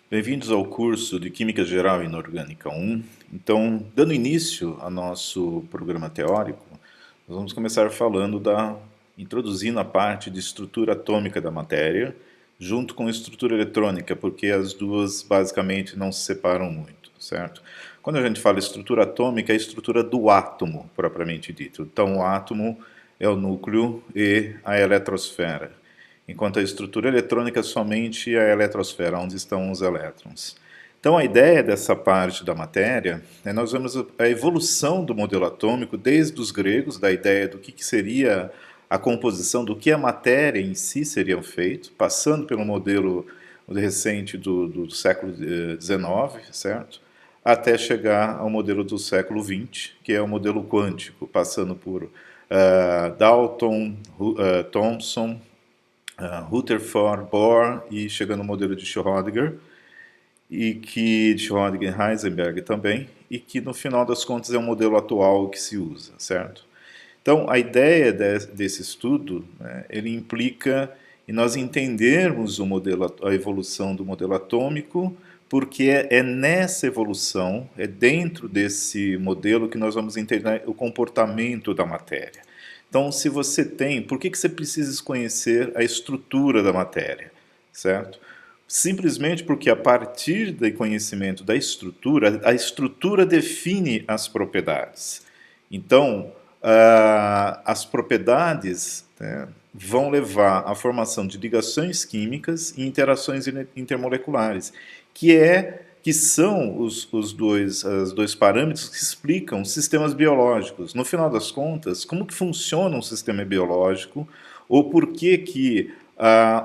Bem-vindos ao curso de Química Geral e Inorgânica 1. Então, dando início ao nosso programa teórico, nós vamos começar falando introduzindo a parte de estrutura atômica da matéria, junto com estrutura eletrônica, porque as duas basicamente não se separam muito, certo? Quando a gente fala estrutura atômica, é a estrutura do átomo, propriamente dito. Então, o átomo é o núcleo e a eletrosfera, enquanto a estrutura eletrônica é somente a eletrosfera, onde estão os elétrons. Então, a ideia dessa parte da matéria é nós vemos a evolução do modelo atômico desde os gregos, da ideia do que seria a composição, do que a matéria em si seria feito, passando pelo modelo recente do século XIX, certo? Até chegar ao modelo do século XX, que é o modelo quântico, passando por Dalton, Thomson, Rutherford, Bohr e chegando ao modelo de Schrödinger, de Schrödinger e Heisenberg também, e que no final das contas é o modelo atual que se usa, certo? Então, a ideia desse estudo, né, ele implica em nós entendermos a evolução do modelo atômico, porque é nessa evolução, é dentro desse modelo que nós vamos entender o comportamento da matéria. Então, se você tem, por que você precisa conhecer a estrutura da matéria, certo? Simplesmente porque a partir do conhecimento da estrutura, a estrutura define as propriedades. Então, as propriedades, né, vão levar à formação de ligações químicas e interações intermoleculares, que são os dois parâmetros que explicam sistemas biológicos. No final das contas, como que funciona um sistema biológico, ou por que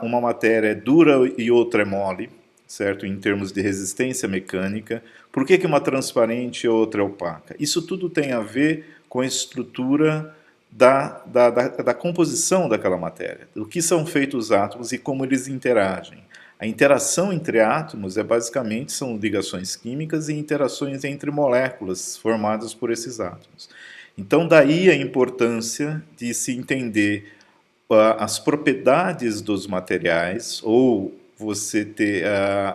uma matéria é dura e outra é mole, certo? Em termos de resistência mecânica, por que uma transparente e outra é opaca. Isso tudo tem a ver com a estrutura da composição daquela matéria, do que são feitos os átomos e como eles interagem. A interação entre átomos são ligações químicas e interações entre moléculas formadas por esses átomos. Então, daí a importância de se entender as propriedades dos materiais, ou você ter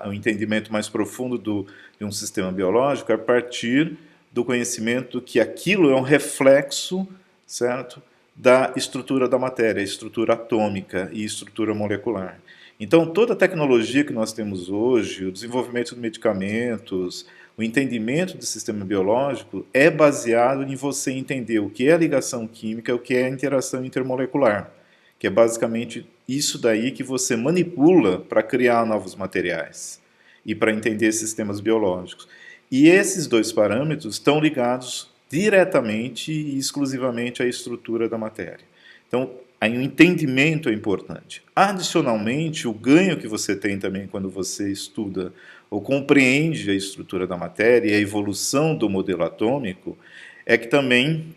um entendimento mais profundo de um sistema biológico a partir do conhecimento que aquilo é um reflexo, certo, da estrutura da matéria, estrutura atômica e estrutura molecular. Então, toda a tecnologia que nós temos hoje, o desenvolvimento de medicamentos, o entendimento do sistema biológico é baseado em você entender o que é a ligação química, o que é a interação intermolecular, que é basicamente isso daí que você manipula para criar novos materiais e para entender sistemas biológicos. E esses dois parâmetros estão ligados diretamente e exclusivamente à estrutura da matéria. Então, aí o entendimento é importante. Adicionalmente, o ganho que você tem também quando você estuda ou compreende a estrutura da matéria e a evolução do modelo atômico é que também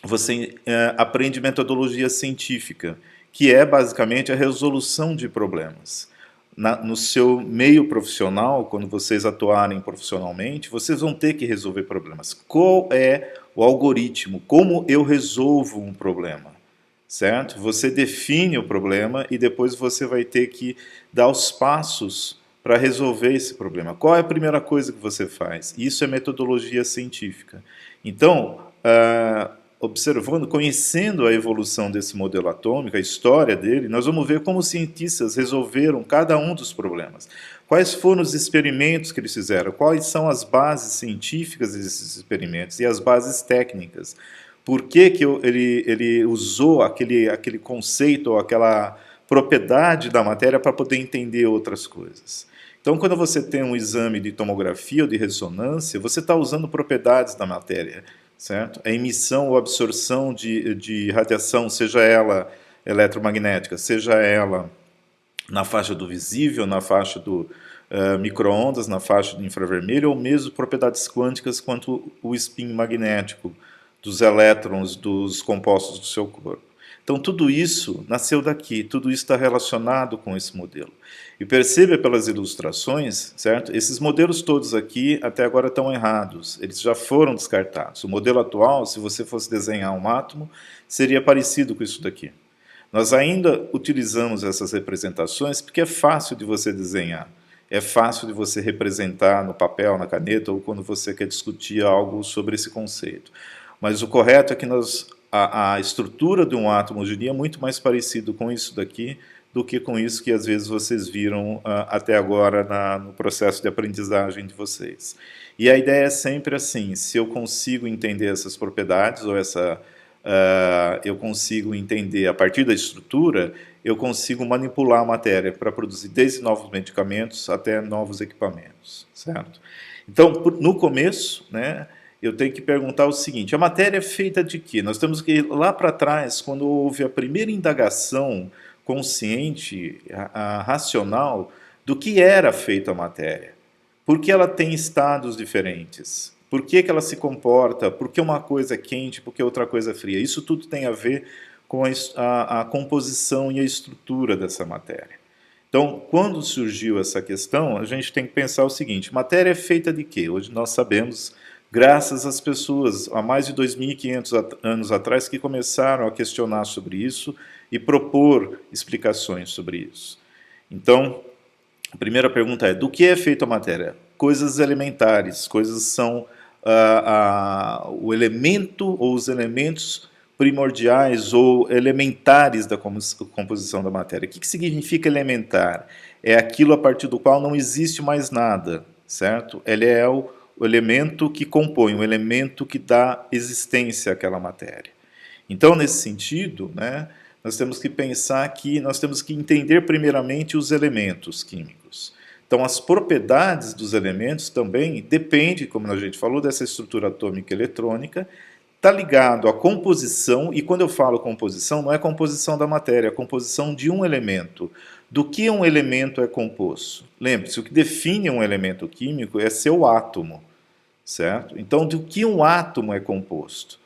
você aprende metodologia científica, que é basicamente a resolução de problemas. No seu meio profissional, quando vocês atuarem profissionalmente, vocês vão ter que resolver problemas. Qual é o algoritmo? Como eu resolvo um problema? Certo? Você define o problema e depois você vai ter que dar os passos para resolver esse problema. Qual é a primeira coisa que você faz? Isso é metodologia científica. Então, observando, conhecendo a evolução desse modelo atômico, a história dele, nós vamos ver como os cientistas resolveram cada um dos problemas. Quais foram os experimentos que eles fizeram? Quais são as bases científicas desses experimentos e as bases técnicas? Por que ele usou aquele conceito ou aquela propriedade da matéria para poder entender outras coisas? Então, quando você tem um exame de tomografia ou de ressonância, você está usando propriedades da matéria, certo? A emissão ou absorção de radiação, seja ela eletromagnética, seja ela na faixa do visível, na faixa do micro-ondas, na faixa do infravermelho, ou mesmo propriedades quânticas quanto o spin magnético dos elétrons dos compostos do seu corpo. Então, tudo isso nasceu daqui, tudo isso está relacionado com esse modelo. E perceba pelas ilustrações, certo? Esses modelos todos aqui até agora estão errados, eles já foram descartados. O modelo atual, se você fosse desenhar um átomo, seria parecido com isso daqui. Nós ainda utilizamos essas representações porque é fácil de você desenhar. é fácil de você representar no papel, na caneta, ou quando você quer discutir algo sobre esse conceito. Mas o correto é que a estrutura de um átomo hoje em dia é muito mais parecido com isso daqui do que com isso que às vezes vocês viram até agora no processo de aprendizagem de vocês. E a ideia é sempre assim: se eu consigo entender essas propriedades, ou eu consigo entender a partir da estrutura, eu consigo manipular a matéria para produzir desde novos medicamentos até novos equipamentos, certo? Então, no começo, né, eu tenho que perguntar o seguinte: a matéria é feita de quê? Nós temos que ir lá para trás, quando houve a primeira indagação consciente, racional, do que era feita a matéria. Por que ela tem estados diferentes? Por que ela se comporta? Por que uma coisa é quente, por que outra coisa é fria? Isso tudo tem a ver com a composição e a estrutura dessa matéria. Então, quando surgiu essa questão, a gente tem que pensar o seguinte: matéria é feita de quê? Hoje nós sabemos, graças às pessoas há mais de 2.500 anos atrás que começaram a questionar sobre isso e propor explicações sobre isso. Então, a primeira pergunta é: do que é feita a matéria? Coisas elementares, coisas são o elemento ou os elementos primordiais ou elementares da composição da matéria. O que significa elementar? É aquilo a partir do qual não existe mais nada, certo? Ele é o elemento que compõe, o elemento que dá existência àquela matéria. Então, nesse sentido, né, nós temos que pensar que nós temos que entender primeiramente os elementos químicos. Então, as propriedades dos elementos também dependem, como a gente falou, dessa estrutura atômica eletrônica, está ligado à composição, e quando eu falo composição, não é composição da matéria, é composição de um elemento. Do que um elemento é composto? Lembre-se, o que define um elemento químico é seu átomo, certo? Então, do que um átomo é composto?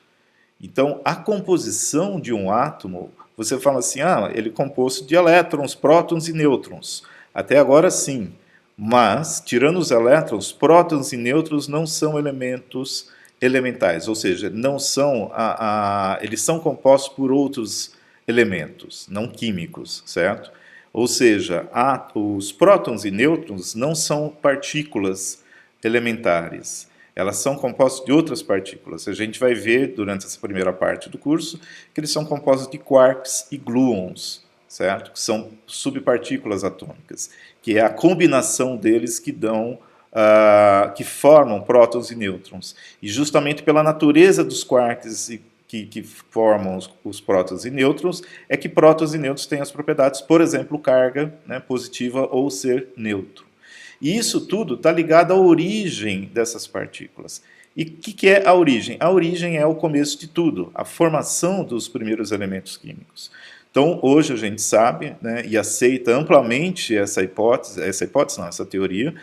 Então, a composição de um átomo, você fala assim: ele é composto de elétrons, prótons e nêutrons. Até agora, sim. Mas, tirando os elétrons, prótons e nêutrons não são elementos elementais, ou seja, não são eles são compostos por outros elementos, não químicos, certo? Ou seja, os prótons e nêutrons não são partículas elementares, elas são compostas de outras partículas. A gente vai ver durante essa primeira parte do curso que eles são compostos de quarks e gluons, certo? Que são subpartículas atômicas, que é a combinação deles que formam prótons e nêutrons. E justamente pela natureza dos quarks que formam os prótons e nêutrons, é que prótons e nêutrons têm as propriedades, por exemplo, carga, né, positiva ou ser neutro. E isso tudo está ligado à origem dessas partículas. E o que é a origem? A origem é o começo de tudo, a formação dos primeiros elementos químicos. Então, hoje a gente sabe, né, e aceita amplamente essa teoria,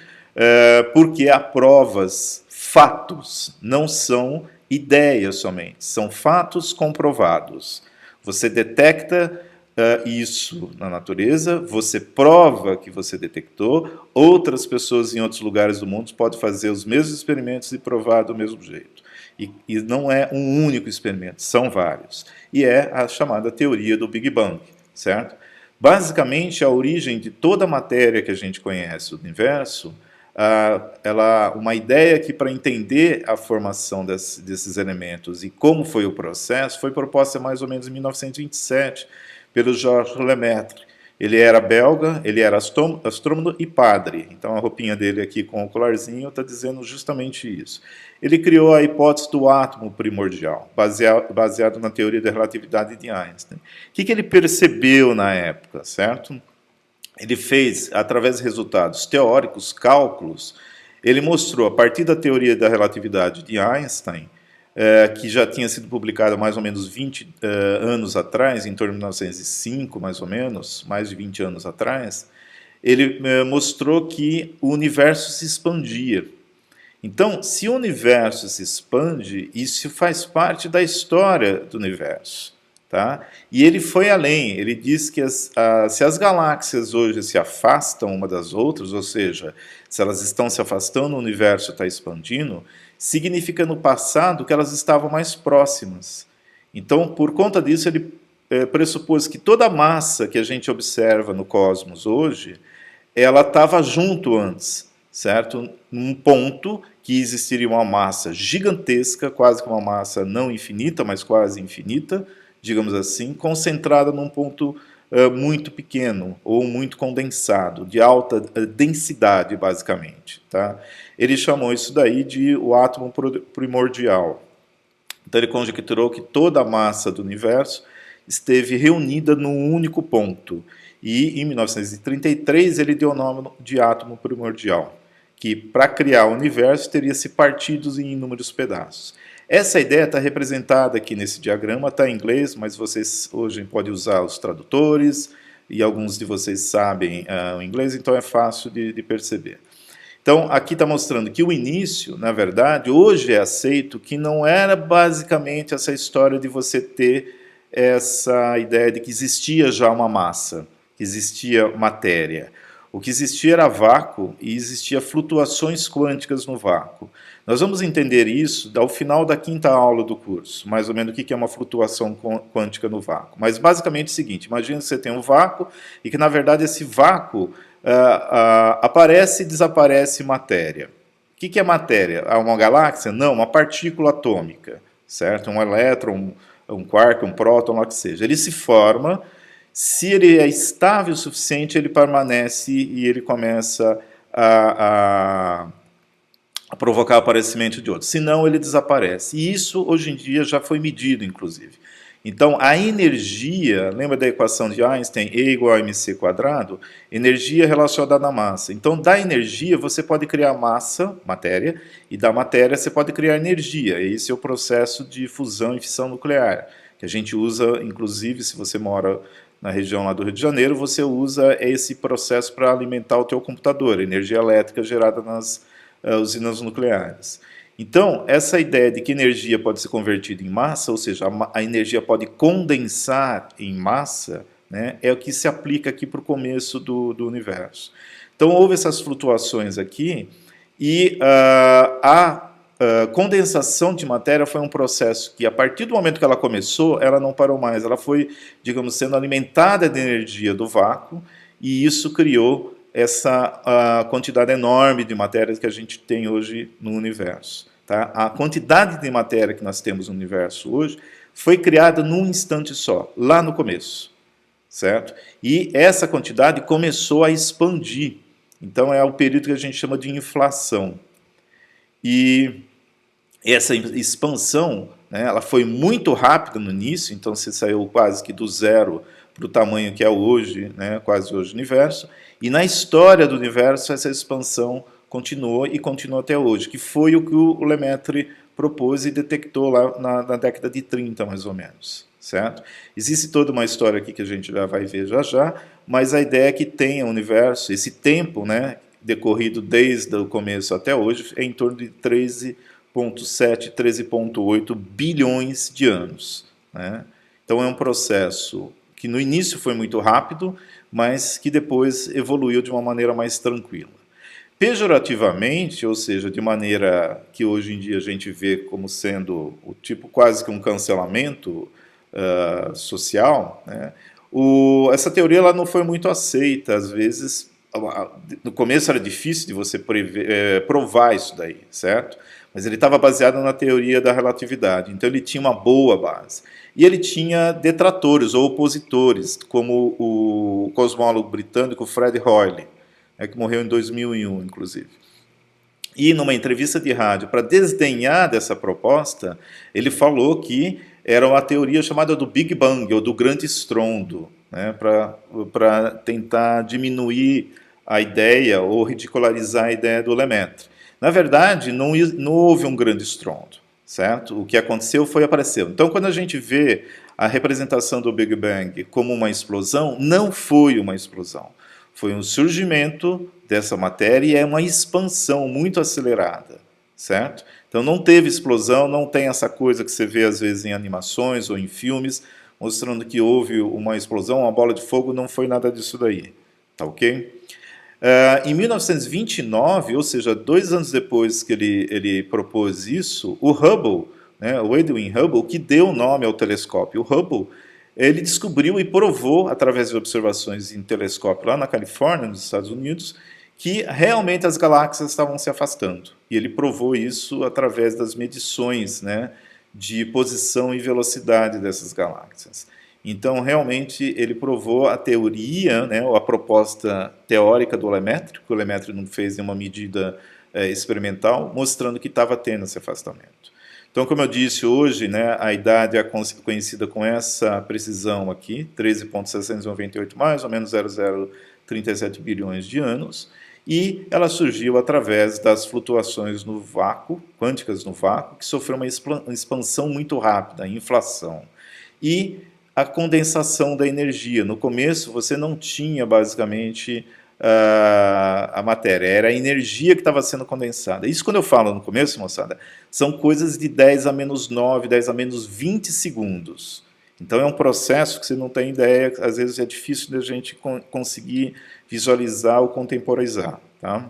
porque há provas, fatos, não são ideias somente, são fatos comprovados. Você detecta isso na natureza, você prova que você detectou, outras pessoas em outros lugares do mundo podem fazer os mesmos experimentos e provar do mesmo jeito. E não é um único experimento, são vários. E é a chamada teoria do Big Bang, certo? Basicamente, a origem de toda a matéria que a gente conhece, o universo, uma ideia que, para entender a formação desses elementos e como foi o processo, foi proposta mais ou menos em 1927 pelo Georges Lemaitre. Ele era belga, ele era astrônomo e padre. Então a roupinha dele aqui com o colarzinho está dizendo justamente isso. Ele criou a hipótese do átomo primordial, baseado na teoria da relatividade de Einstein. O que ele percebeu na época, certo? Ele fez, através de resultados teóricos, cálculos, ele mostrou, a partir da teoria da relatividade de Einstein, que já tinha sido publicada mais ou menos 20 anos atrás, em torno de 1905, mais ou menos, mais de 20 anos atrás, ele mostrou que o universo se expandia. Então, se o universo se expande, isso faz parte da história do universo. Tá? E ele foi além, ele diz que se as galáxias hoje se afastam uma das outras, ou seja, se elas estão se afastando, o universo está expandindo, significa no passado que elas estavam mais próximas. Então, por conta disso, ele pressupôs que toda a massa que a gente observa no cosmos hoje ela estava junto antes, certo? Num ponto que existiria uma massa gigantesca, quase que uma massa não infinita, mas quase infinita, digamos assim, concentrada num ponto muito pequeno ou muito condensado, de alta densidade, basicamente. Tá? Ele chamou isso daí de o átomo primordial. Então ele conjecturou que toda a massa do universo esteve reunida num único ponto. E em 1933 ele deu o nome de átomo primordial, que para criar o universo teria se partido em inúmeros pedaços. Essa ideia está representada aqui nesse diagrama, está em inglês, mas vocês hoje podem usar os tradutores, e alguns de vocês sabem o inglês, então é fácil de perceber. Então, aqui está mostrando que o início, na verdade, hoje é aceito que não era basicamente essa história de você ter essa ideia de que existia já uma massa, que existia matéria. O que existia era vácuo e existia flutuações quânticas no vácuo. Nós vamos entender isso ao final da quinta aula do curso, mais ou menos o que é uma flutuação quântica no vácuo. Mas basicamente é o seguinte, imagina que você tem um vácuo e que na verdade esse vácuo aparece e desaparece matéria. O que é matéria? Uma galáxia? Não, uma partícula atômica, certo? Um elétron, um quark, um próton, lá que seja. Ele se forma. Se ele é estável o suficiente, ele permanece e ele começa a provocar o aparecimento de outros. Senão, ele desaparece. E isso, hoje em dia, já foi medido, inclusive. Então, a energia, lembra da equação de Einstein, E igual a mc²? Energia relacionada à massa. Então, da energia, você pode criar massa, matéria, e da matéria você pode criar energia. Esse é o processo de fusão e fissão nuclear, que a gente usa, inclusive, se você mora na região lá do Rio de Janeiro, você usa esse processo para alimentar o teu computador, energia elétrica gerada nas usinas nucleares. Então, essa ideia de que energia pode ser convertida em massa, ou seja, a energia pode condensar em massa, né, é o que se aplica aqui para o começo do universo. Então, houve essas flutuações aqui, e a condensação de matéria foi um processo que, a partir do momento que ela começou, ela não parou mais. Ela foi, digamos, sendo alimentada de energia do vácuo, e isso criou essa quantidade enorme de matéria que a gente tem hoje no universo. Tá? A quantidade de matéria que nós temos no universo hoje foi criada num instante só, lá no começo. Certo? E essa quantidade começou a expandir. Então, é o período que a gente chama de inflação. E essa expansão, né, ela foi muito rápida no início, então você saiu quase que do zero para o tamanho que é hoje, né, quase hoje o universo, e na história do universo essa expansão continuou e continua até hoje, que foi o que o Lemaitre propôs e detectou lá na década de 30, mais ou menos. Certo? Existe toda uma história aqui que a gente já vai ver já, mas a ideia é que tenha o universo, esse tempo, né, decorrido desde o começo até hoje, é em torno de 13,7, 13,8 bilhões de anos. Né? Então é um processo que no início foi muito rápido, mas que depois evoluiu de uma maneira mais tranquila. Pejorativamente, ou seja, de maneira que hoje em dia a gente vê como sendo o tipo quase que um cancelamento social, né? Essa teoria ela não foi muito aceita, às vezes, no começo era difícil de você provar isso daí, certo? Mas ele estava baseado na teoria da relatividade, então ele tinha uma boa base. E ele tinha detratores ou opositores, como o cosmólogo britânico Fred Hoyle, que morreu em 2001, inclusive. E numa entrevista de rádio, para desdenhar dessa proposta, ele falou que era uma teoria chamada do Big Bang, ou do grande estrondo, né, para tentar diminuir a ideia ou ridicularizar a ideia do Lemaitre. Na verdade, não houve um grande estrondo, certo? O que aconteceu foi apareceu. Então, quando a gente vê a representação do Big Bang como uma explosão, não foi uma explosão. Foi um surgimento dessa matéria e é uma expansão muito acelerada, certo? Então não teve explosão, não tem essa coisa que você vê às vezes em animações ou em filmes, mostrando que houve uma explosão, uma bola de fogo, não foi nada disso daí, tá ok? Em 1929, ou seja, 2 anos depois que ele propôs isso, o Hubble, né, o Edwin Hubble, que deu o nome ao telescópio, o Hubble, ele descobriu e provou, através de observações em telescópio lá na Califórnia, nos Estados Unidos, que realmente as galáxias estavam se afastando. E ele provou isso através das medições, né, de posição e velocidade dessas galáxias. Então, realmente, ele provou a teoria, né, ou a proposta teórica do Lemaitre, que o Lemaitre não fez nenhuma medida experimental, mostrando que estava tendo esse afastamento. Então, como eu disse hoje, né, a idade é conhecida com essa precisão aqui, 13,698, mais ou menos 0,037 bilhões de anos, e ela surgiu através das flutuações no vácuo, quânticas no vácuo, que sofreu uma expansão muito rápida, inflação. E a condensação da energia. No começo, você não tinha, basicamente, a matéria, era a energia que estava sendo condensada. Isso, quando eu falo no começo, moçada, são coisas de 10 a menos 9, 10 a menos 20 segundos. Então, é um processo que você não tem ideia, às vezes é difícil da gente conseguir visualizar ou contemporizar. Tá?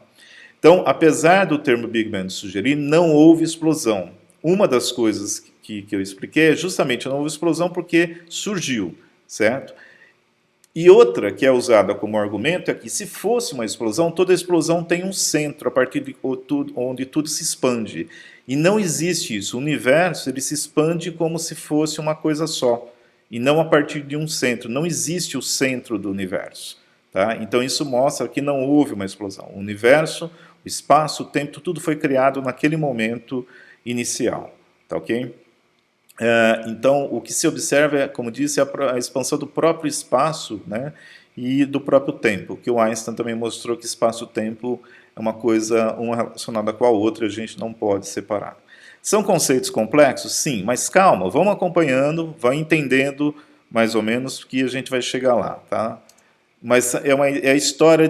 Então, apesar do termo Big Bang sugerir, não houve explosão. Uma das coisas que eu expliquei é justamente não houve explosão porque surgiu, certo? E outra que é usada como argumento é que se fosse uma explosão, toda explosão tem um centro a partir de onde tudo se expande. E não existe isso. O universo ele se expande como se fosse uma coisa só, e não a partir de um centro. Não existe o centro do universo. Tá? Então isso mostra que não houve uma explosão. O universo, o espaço, o tempo, tudo foi criado naquele momento inicial. Tá ok? Então, o que se observa, é, como disse, a expansão do próprio espaço, né, e do próprio tempo, que o Einstein também mostrou que espaço-tempo é uma coisa uma relacionada com a outra, a gente não pode separar. São conceitos complexos? Sim, mas calma, vamos acompanhando, vai entendendo mais ou menos que a gente vai chegar lá, tá? Mas é a história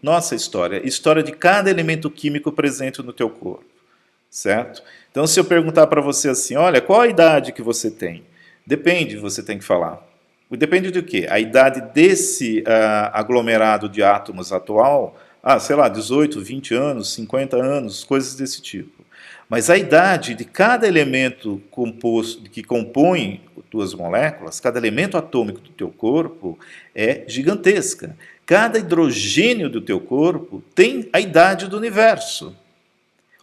nossa história, história de cada elemento químico presente no teu corpo, certo? Então, se eu perguntar para você assim, olha, qual a idade que você tem? Depende, você tem que falar. Depende do quê? A idade desse aglomerado de átomos atual, sei lá, 18, 20 anos, 50 anos, coisas desse tipo. Mas a idade de cada elemento composto que compõe tuas moléculas, cada elemento atômico do teu corpo é gigantesca. Cada hidrogênio do teu corpo tem a idade do universo.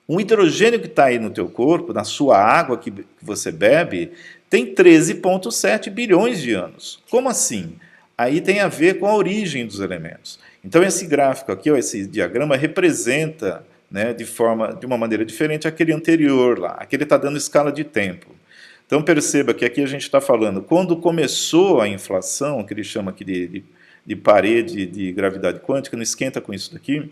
Um hidrogênio que está aí no teu corpo, na sua água que você bebe, tem 13,7 bilhões de anos. Como assim? Aí tem a ver com a origem dos elementos. Então esse gráfico aqui, esse diagrama, representa, né, de uma maneira diferente aquele anterior lá. Aqui ele está dando escala de tempo. Então perceba que aqui a gente está falando, quando começou a inflação, que ele chama aqui de parede de gravidade quântica, não esquenta com isso daqui,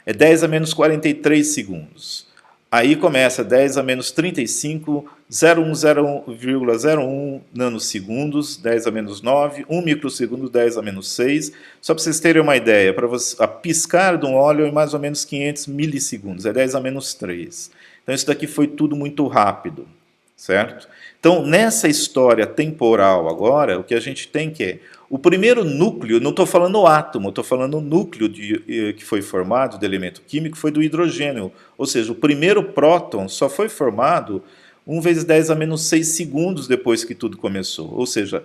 é 10 a menos 43 segundos. Aí começa 10 a menos 35, 0,01 nanosegundos, 10 a menos 9, 1 microsegundo, 10 a menos 6. Só para vocês terem uma ideia, para a piscar de um óleo é mais ou menos 500 milissegundos, é 10 a menos 3. Então isso daqui foi tudo muito rápido, certo? Então nessa história temporal agora, o que a gente tem que é o primeiro núcleo, não estou falando o átomo, estou falando o núcleo que foi formado do elemento químico, foi do hidrogênio. Ou seja, o primeiro próton só foi formado 1 vezes 10 a menos 6 segundos depois que tudo começou. Ou seja,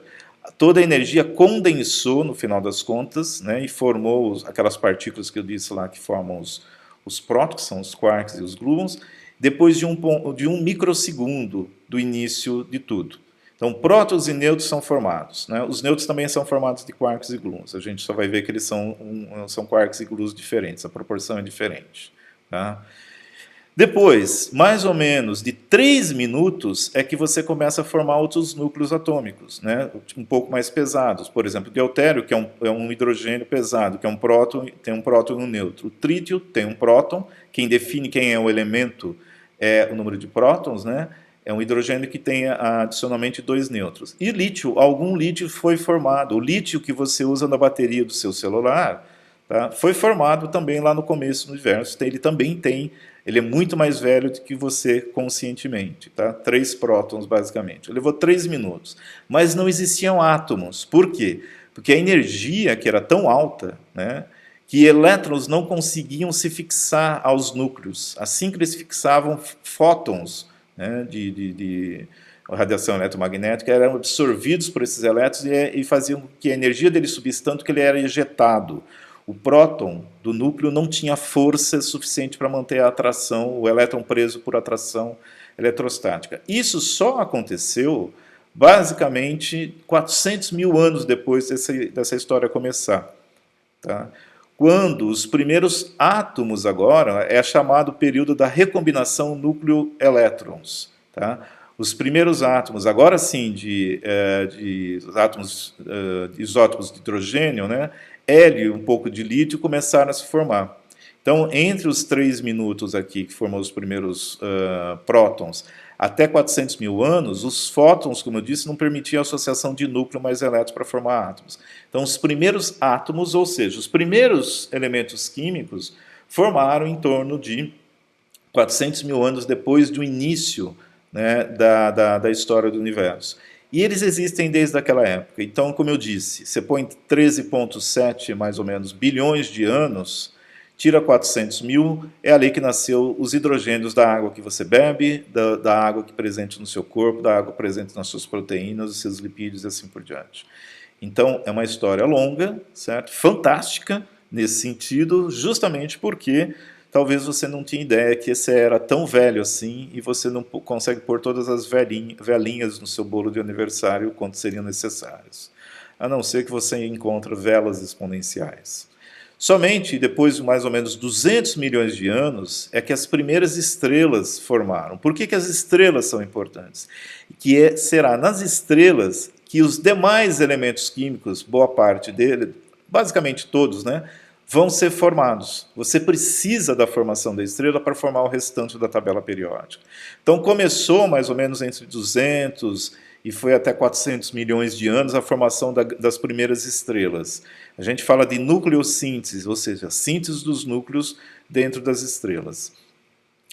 toda a energia condensou, no final das contas, né, e formou aquelas partículas que eu disse lá, que formam os prótons, que são os quarks e os gluons, depois de um microsegundo do início de tudo. Então, prótons e nêutrons são formados. Né? Os nêutrons também são formados de quarks e gluons. A gente só vai ver que eles são quarks e gluons diferentes, a proporção é diferente. Tá? Depois, mais ou menos de 3 minutos, é que você começa a formar outros núcleos atômicos, né? Um pouco mais pesados. Por exemplo, o deutério, que é um hidrogênio pesado, que é um próton, tem um próton e um nêutron. O trítio tem um próton, quem define quem é o elemento é o número de prótons, né? É um hidrogênio que tem adicionalmente 2 nêutrons. E lítio, algum lítio foi formado. O lítio que você usa na bateria do seu celular, tá, foi formado também lá no começo do universo. Ele é muito mais velho do que você conscientemente. Tá? 3 prótons, basicamente. Levou 3 minutos. Mas não existiam átomos. Por quê? Porque a energia, que era tão alta, né, que elétrons não conseguiam se fixar aos núcleos. Assim que eles fixavam fótons, né, a radiação eletromagnética, eram absorvidos por esses elétrons e faziam com que a energia dele subisse tanto que ele era ejetado. O próton do núcleo não tinha força suficiente para manter a atração, o elétron preso por atração eletrostática. Isso só aconteceu, basicamente, 400 mil anos depois dessa história começar. Tá? Quando os primeiros átomos agora, é chamado período da recombinação núcleo-elétrons. Tá? Os primeiros átomos, agora sim, de átomos, de isótopos de hidrogênio, né, hélio e um pouco de lítio começaram a se formar. Então, entre os 3 minutos aqui, que formou os primeiros prótons, até 400 mil anos, os fótons, como eu disse, não permitiam a associação de núcleo mais elétrons para formar átomos. Então, os primeiros átomos, ou seja, os primeiros elementos químicos, formaram em torno de 400 mil anos depois do início, né, da história do universo. E eles existem desde aquela época. Então, como eu disse, você põe 13,7 mais ou menos bilhões de anos, tira 400 mil, é ali que nasceu os hidrogênios da água que você bebe, da água que é presente no seu corpo, da água presente nas suas proteínas, os seus lipídios e assim por diante. Então, é uma história longa, certo? Fantástica nesse sentido, justamente porque talvez você não tinha ideia que esse era tão velho assim e você não consegue pôr todas as velinhas no seu bolo de aniversário quanto seriam necessárias. A não ser que você encontre velas exponenciais. Somente depois de mais ou menos 200 milhões de anos é que as primeiras estrelas formaram. Por que as estrelas são importantes? Será nas estrelas que os demais elementos químicos, boa parte dele, basicamente todos, né, vão ser formados. Você precisa da formação da estrela para formar o restante da tabela periódica. Então começou mais ou menos entre 200 e foi até 400 milhões de anos a formação das primeiras estrelas. A gente fala de nucleossíntese, ou seja, a síntese dos núcleos dentro das estrelas.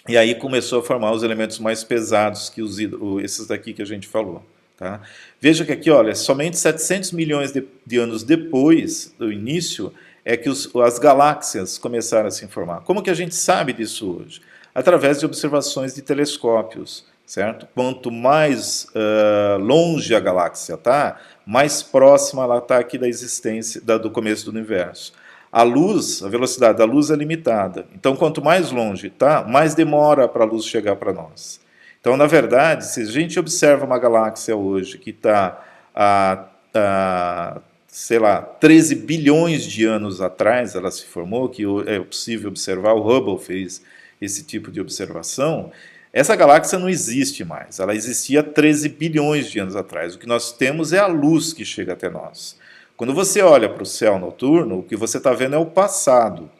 E aí começou a formar os elementos mais pesados que esses daqui que a gente falou. Tá? Veja que aqui, olha, somente 700 milhões de anos depois do início é que as galáxias começaram a se formar. Como que a gente sabe disso hoje? Através de observações de telescópios, certo? Quanto mais longe a galáxia está, mais próxima ela está aqui da existência, do começo do universo. A luz, a velocidade da luz é limitada. Então, quanto mais longe está, mais demora para a luz chegar para nós. Então, na verdade, se a gente observa uma galáxia hoje que está sei lá, 13 bilhões de anos atrás ela se formou, que é possível observar, o Hubble fez esse tipo de observação, essa galáxia não existe mais, ela existia 13 bilhões de anos atrás. O que nós temos é a luz que chega até nós. Quando você olha para o céu noturno, o que você está vendo é o passado,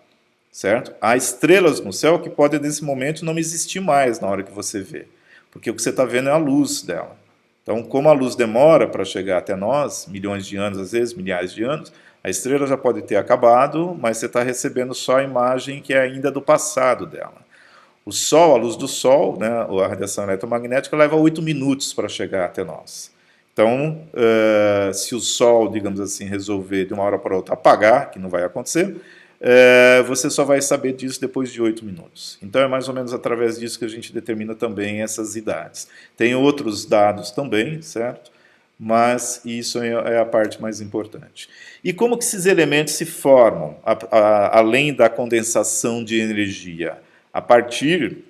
certo? Há estrelas no céu que podem, nesse momento, não existir mais na hora que você vê, porque o que você está vendo é a luz dela. Então, como a luz demora para chegar até nós, milhões de anos, às vezes milhares de anos, a estrela já pode ter acabado, mas você está recebendo só a imagem que é ainda do passado dela. O Sol, a luz do Sol, né, a radiação eletromagnética, leva 8 minutos para chegar até nós. Então, se o Sol, digamos assim, resolver de uma hora para outra apagar, que não vai acontecer, você só vai saber disso depois de 8 minutos. Então é mais ou menos através disso que a gente determina também essas idades. Tem outros dados também, certo? Mas isso é a parte mais importante. E como que esses elementos se formam, além da condensação de energia? A partir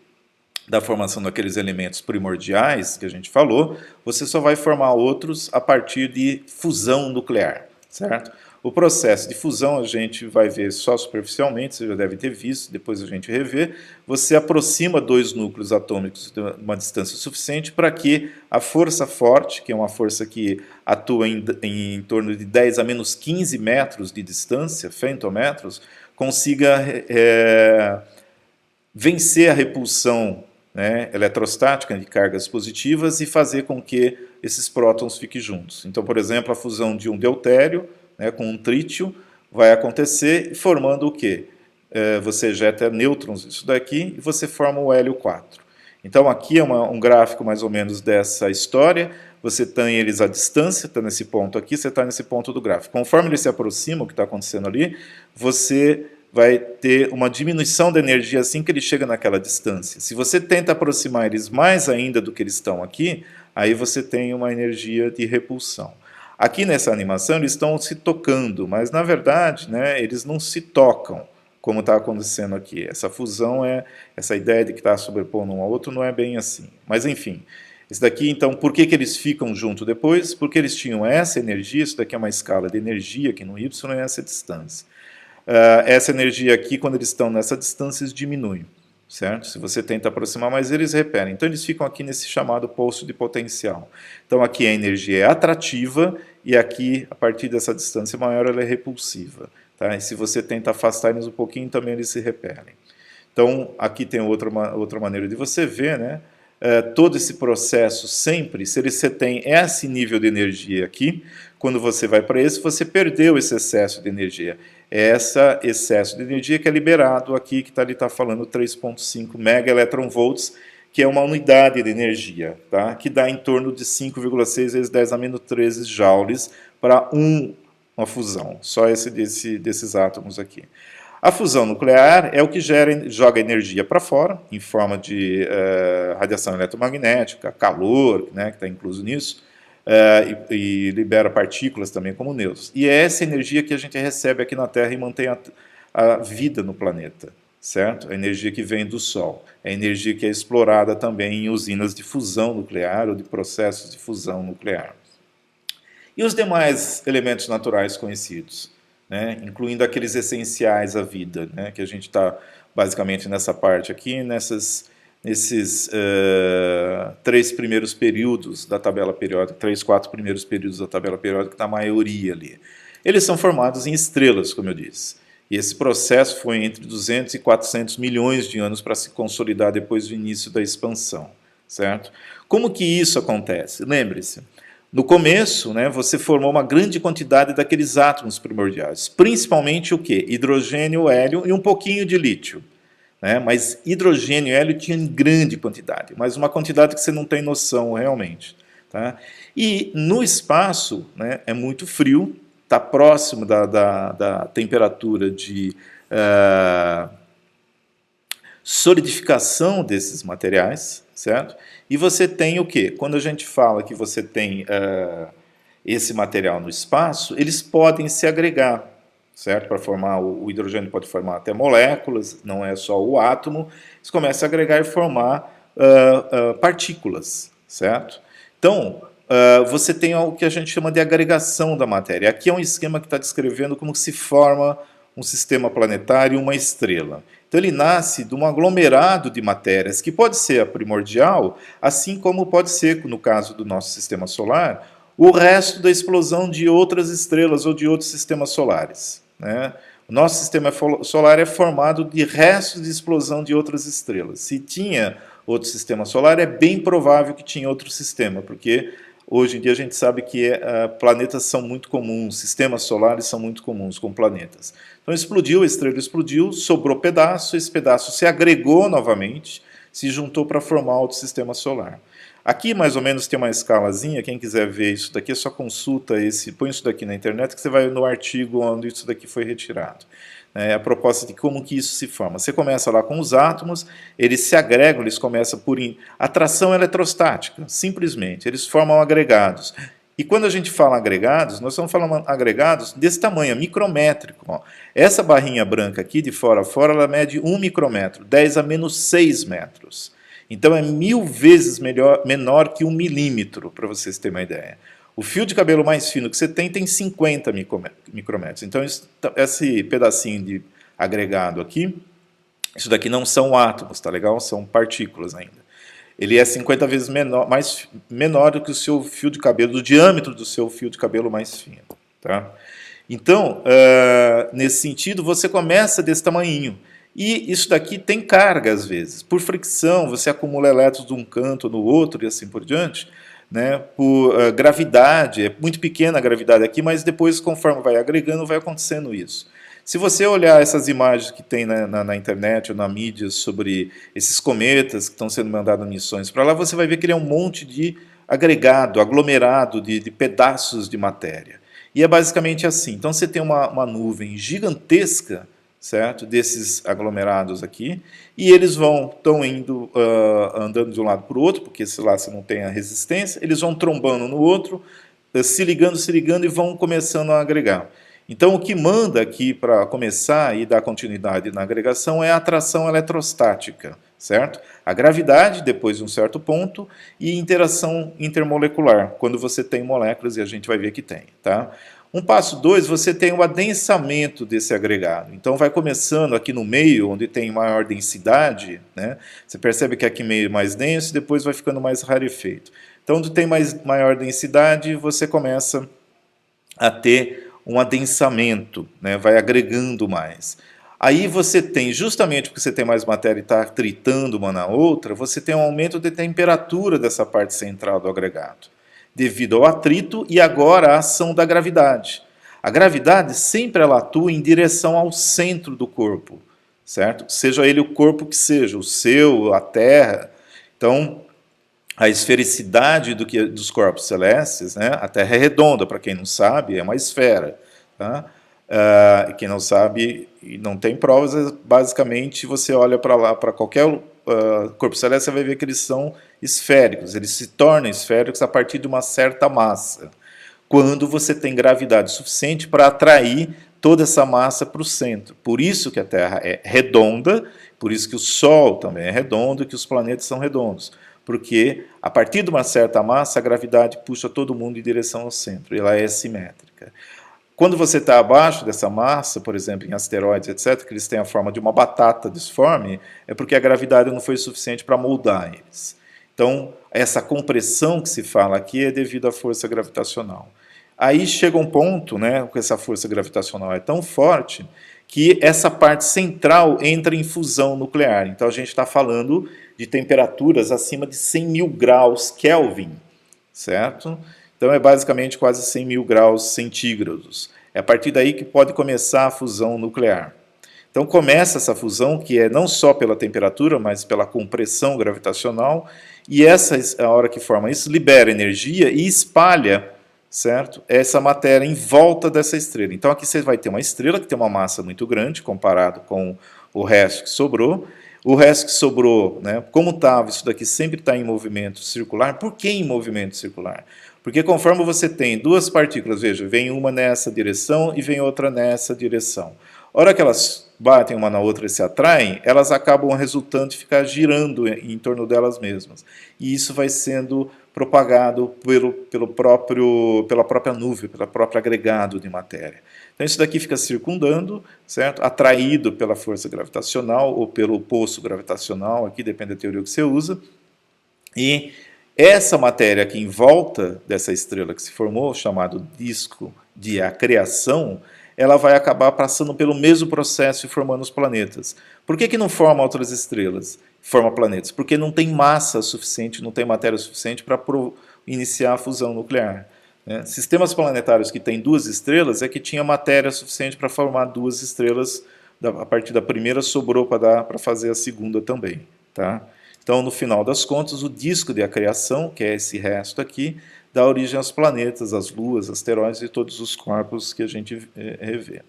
da formação daqueles elementos primordiais que a gente falou, você só vai formar outros a partir de fusão nuclear, certo? O processo de fusão a gente vai ver só superficialmente, você já deve ter visto, depois a gente revê. Você aproxima dois núcleos atômicos de uma distância suficiente para que a força forte, que é uma força que atua em torno de 10 a menos 15 metros de distância, femtometros, consiga vencer a repulsão, né, eletrostática de cargas positivas e fazer com que esses prótons fiquem juntos. Então, por exemplo, a fusão de um deutério, né, com um trítio, vai acontecer formando o quê? Você ejeta nêutrons isso daqui e você forma o hélio 4. Então aqui é um gráfico mais ou menos dessa história, você tem eles à distância, está nesse ponto aqui, você está nesse ponto do gráfico. Conforme eles se aproximam, o que está acontecendo ali, você vai ter uma diminuição da energia assim que ele chega naquela distância. Se você tenta aproximar eles mais ainda do que eles estão aqui, aí você tem uma energia de repulsão. Aqui nessa animação eles estão se tocando, mas na verdade, né, eles não se tocam, como está acontecendo aqui. Essa fusão essa ideia de que está sobrepondo um ao outro não é bem assim. Mas enfim, esse daqui, então, por que eles ficam juntos depois? Porque eles tinham essa energia, isso daqui é uma escala de energia aqui no Y, é essa distância. Essa energia aqui, quando eles estão nessa distância, eles diminuem, certo? Se você tenta aproximar mais, eles repelem. Então, eles ficam aqui nesse chamado poço de potencial. Então, aqui a energia é atrativa e aqui, a partir dessa distância maior, ela é repulsiva. Tá? E se você tenta afastar eles um pouquinho, também eles se repelem. Então, aqui tem outra maneira de você ver, né? Todo esse processo sempre, se você tem esse nível de energia aqui, quando você vai para esse, você perdeu esse excesso de energia. É esse excesso de energia que é liberado aqui, que ele está falando 3,5 megaelectronvolts, que é uma unidade de energia, tá? Que dá em torno de 5,6 vezes 10 a menos 13 joules para uma fusão, só desses átomos aqui. A fusão nuclear é o que joga energia para fora, em forma de radiação eletromagnética, calor, né, que está incluso nisso, e libera partículas também como nêutrons. E é essa energia que a gente recebe aqui na Terra e mantém a vida no planeta, certo? A energia que vem do Sol. É a energia que é explorada também em usinas de fusão nuclear ou de processos de fusão nuclear. E os demais elementos naturais conhecidos, né, incluindo aqueles essenciais à vida, né, que a gente está basicamente nessa parte aqui, nesses 3 primeiros períodos da tabela periódica, 3, 4 primeiros períodos da tabela periódica, na maioria ali. Eles são formados em estrelas, como eu disse. E esse processo foi entre 200 e 400 milhões de anos para se consolidar depois do início da expansão, certo? Como que isso acontece? Lembre-se, no começo, né, você formou uma grande quantidade daqueles átomos primordiais, principalmente o quê? Hidrogênio, hélio e um pouquinho de lítio. Né? Mas hidrogênio e hélio tinha em grande quantidade, mas uma quantidade que você não tem noção realmente. Tá? E no espaço, né, é muito frio, está próximo da temperatura de solidificação desses materiais, certo? E você tem o quê? Quando a gente fala que você tem esse material no espaço, eles podem se agregar, certo? Para formar, o hidrogênio pode formar até moléculas, não é só o átomo, eles começam a agregar e formar partículas, certo? Então, você tem o que a gente chama de agregação da matéria. Aqui é um esquema que está descrevendo como se forma um sistema planetário e uma estrela. Então ele nasce de um aglomerado de matérias, que pode ser a primordial, assim como pode ser, no caso do nosso sistema solar, o resto da explosão de outras estrelas ou de outros sistemas solares. Né? O nosso sistema solar é formado de restos de explosão de outras estrelas. Se tinha outro sistema solar, é bem provável que tinha outro sistema, porque hoje em dia a gente sabe que planetas são muito comuns, sistemas solares são muito comuns com planetas. Então explodiu, a estrela explodiu, sobrou pedaço, esse pedaço se agregou novamente, se juntou para formar outro sistema solar. Aqui mais ou menos tem uma escalazinha, quem quiser ver isso daqui, só consulta põe isso daqui na internet, que você vai no artigo onde isso daqui foi retirado. A proposta de como que isso se forma. Você começa lá com os átomos, eles se agregam, eles começam por atração eletrostática, simplesmente, eles formam agregados. E quando a gente fala agregados, nós estamos falando agregados desse tamanho, micrométrico. Ó. Essa barrinha branca aqui, de fora a fora, ela mede 1 micrômetro, 10 a menos 6 metros. Então é 1000 vezes menor que 1 milímetro, para vocês terem uma ideia. O fio de cabelo mais fino que você tem 50 micrômetros. Então esse pedacinho de agregado aqui, isso daqui não são átomos, tá legal? São partículas ainda. Ele é 50 vezes menor do que o seu fio de cabelo, do diâmetro do seu fio de cabelo mais fino. Tá? Então, nesse sentido, você começa desse tamanhinho. E isso daqui tem carga, às vezes. Por fricção, você acumula elétrons de um canto no outro e assim por diante. Né? Por gravidade, é muito pequena a gravidade aqui, mas depois, conforme vai agregando, vai acontecendo isso. Se você olhar essas imagens que tem na internet ou na mídia sobre esses cometas que estão sendo mandados missões para lá, você vai ver que ele é um monte de agregado, aglomerado de pedaços de matéria. E é basicamente assim. Então você tem uma nuvem gigantesca, certo? Desses aglomerados aqui, e eles estão indo, andando de um lado para o outro, porque esse lá você não tem a resistência, eles vão trombando no outro, se ligando e vão começando a agregar. Então, o que manda aqui para começar e dar continuidade na agregação é a atração eletrostática, certo? A gravidade, depois de um certo ponto, e interação intermolecular, quando você tem moléculas, e a gente vai ver que tem, tá? Um passo 2, você tem o adensamento desse agregado. Então, vai começando aqui no meio, onde tem maior densidade, né? Você percebe que aqui meio é mais denso, e depois vai ficando mais rarefeito. Então, onde tem maior densidade, você começa a ter um adensamento, né? Vai agregando mais. Aí você tem, justamente porque você tem mais matéria e está atritando uma na outra, você tem um aumento de temperatura dessa parte central do agregado, devido ao atrito e agora à ação da gravidade. A gravidade sempre ela atua em direção ao centro do corpo, certo? Seja ele o corpo que seja, o seu, a Terra. Então, a esfericidade dos corpos celestes, né? A Terra é redonda, para quem não sabe, é uma esfera. Tá? Quem não sabe e não tem provas, basicamente você olha para lá, para qualquer corpo celeste, você vai ver que eles são esféricos, eles se tornam esféricos a partir de uma certa massa, quando você tem gravidade suficiente para atrair toda essa massa para o centro. Por isso que a Terra é redonda, por isso que o Sol também é redondo e que os planetas são redondos. Porque, a partir de uma certa massa, a gravidade puxa todo mundo em direção ao centro, e ela é simétrica. Quando você está abaixo dessa massa, por exemplo, em asteroides, etc., que eles têm a forma de uma batata disforme, é porque a gravidade não foi suficiente para moldar eles. Então, essa compressão que se fala aqui é devido à força gravitacional. Aí chega um ponto, né, que essa força gravitacional é tão forte, que essa parte central entra em fusão nuclear. Então, a gente está falando de temperaturas acima de 100 mil graus Kelvin, certo? Então, é basicamente quase 100 mil graus centígrados. É a partir daí que pode começar a fusão nuclear. Então, começa essa fusão, que é não só pela temperatura, mas pela compressão gravitacional, e a hora que forma isso, libera energia e espalha, certo? Essa matéria em volta dessa estrela. Então, aqui você vai ter uma estrela que tem uma massa muito grande, comparado com o resto que sobrou. O resto que sobrou, né, como estava, isso daqui sempre está em movimento circular. Por que em movimento circular? Porque conforme você tem duas partículas, veja, vem uma nessa direção e vem outra nessa direção. A hora que elas batem uma na outra e se atraem, elas acabam resultando de ficar girando em torno delas mesmas. E isso vai sendo propagado pela própria nuvem, pelo próprio agregado de matéria. Então isso daqui fica circundando, certo? Atraído pela força gravitacional ou pelo pulso gravitacional, aqui depende da teoria que você usa, e essa matéria aqui em volta dessa estrela que se formou, chamado disco de acreação, ela vai acabar passando pelo mesmo processo e formando os planetas. Por que não forma outras estrelas? Forma planetas? Porque não tem massa suficiente, não tem matéria suficiente para iniciar a fusão nuclear. Sistemas planetários que têm duas estrelas é que tinha matéria suficiente para formar duas estrelas, a partir da primeira sobrou para fazer a segunda também. Tá? Então, no final das contas, o disco de acreação, que é esse resto aqui, dá origem aos planetas, às luas, asteroides e todos os corpos que a gente revê.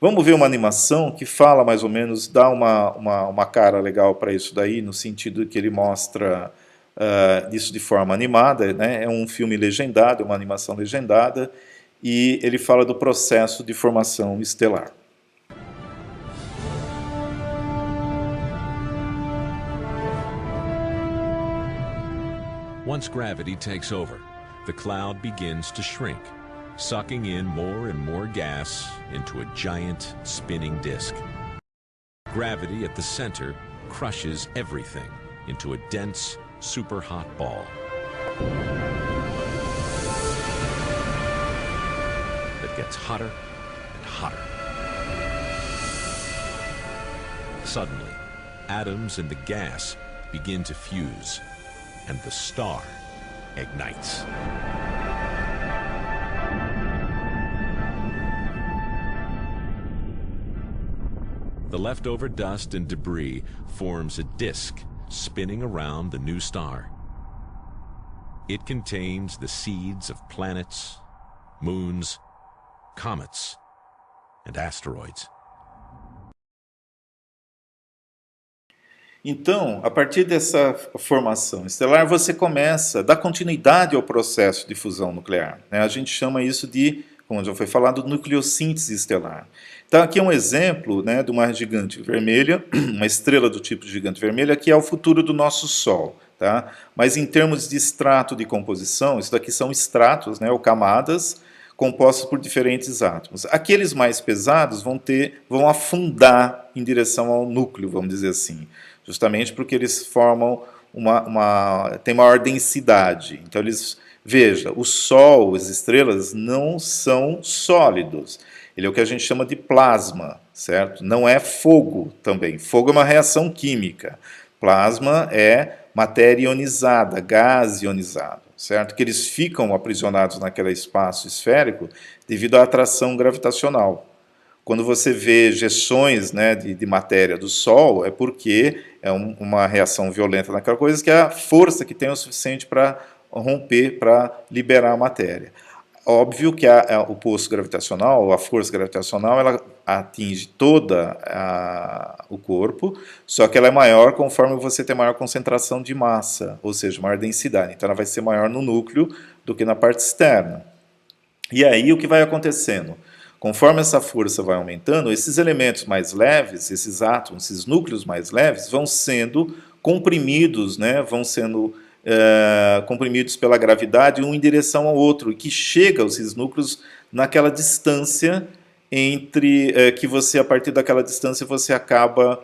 Vamos ver uma animação que fala mais ou menos, dá uma cara legal para isso daí, no sentido que ele mostra isso de forma animada, né? É um filme legendado, é uma animação legendada, e ele fala do processo de formação estelar. Once gravity takes over, the cloud begins to shrink, sucking in more and more gas into a giant spinning disk. Gravity at the center crushes everything into a dense, super hot ball that gets hotter and hotter. Suddenly, atoms in the gas begin to fuse, and the star ignites. The leftover dust and debris forms a disk spinning around the new star. It contains the seeds of planets, moons, comets, and asteroids. Então, a partir dessa formação estelar, você começa a dar continuidade ao processo de fusão nuclear, né? A gente chama isso de, como já foi falado, nucleossíntese estelar. Então, aqui é um exemplo, né, de uma gigante vermelha, uma estrela do tipo gigante vermelha, que é o futuro do nosso Sol. Tá? Mas em termos de extrato de composição, isso daqui são estratos, né, ou camadas, compostos por diferentes átomos. Aqueles mais pesados vão afundar em direção ao núcleo, vamos dizer assim, justamente porque eles formam tem maior densidade. Então veja, o Sol, as estrelas não são sólidos. Ele é o que a gente chama de plasma, certo? Não é fogo também. Fogo é uma reação química. Plasma é matéria ionizada, gás ionizado, certo? Que eles ficam aprisionados naquele espaço esférico devido à atração gravitacional. Quando você vê ejeções, né, de matéria do Sol, é porque é uma reação violenta naquela coisa, que é a força que tem o suficiente para romper, para liberar a matéria. Óbvio que o poço gravitacional, a força gravitacional, ela atinge toda o corpo, só que ela é maior conforme você tem maior concentração de massa, ou seja, maior densidade. Então ela vai ser maior no núcleo do que na parte externa. E aí o que vai acontecendo? Conforme essa força vai aumentando, esses elementos mais leves, esses átomos, esses núcleos mais leves, vão sendo comprimidos, né? Vão sendo comprimidos pela gravidade um em direção ao outro, e que chega esses núcleos naquela distância que você, a partir daquela distância, você acaba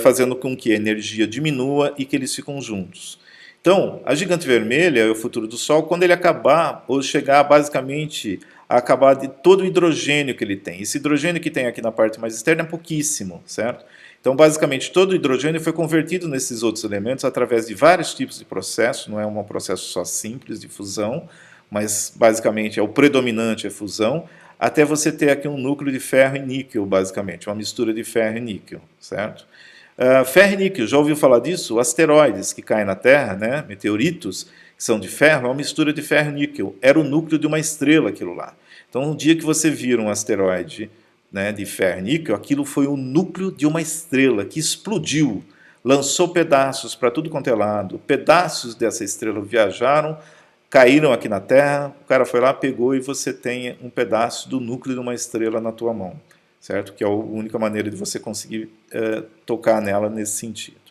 fazendo com que a energia diminua e que eles ficam juntos. Então, a gigante vermelha é o futuro do Sol quando ele acabar, ou chegar basicamente a acabar de todo o hidrogênio que ele tem. Esse hidrogênio que tem aqui na parte mais externa é pouquíssimo, certo? Então, basicamente, todo o hidrogênio foi convertido nesses outros elementos através de vários tipos de processos, não é um processo só simples de fusão, mas basicamente o predominante é fusão, até você ter aqui um núcleo de ferro e níquel, basicamente, uma mistura de ferro e níquel, certo? Ferro e níquel, já ouviu falar disso? Asteroides que caem na Terra, né? Meteoritos, que são de ferro, é uma mistura de ferro e níquel. Era o núcleo de uma estrela aquilo lá. Então, um dia que você vira um asteroide, né, de ferro e níquel, aquilo foi o núcleo de uma estrela que explodiu, lançou pedaços para tudo quanto é lado, pedaços dessa estrela viajaram, caíram aqui na Terra, o cara foi lá, pegou e você tem um pedaço do núcleo de uma estrela na tua mão, certo? Que é a única maneira de você conseguir tocar nela nesse sentido.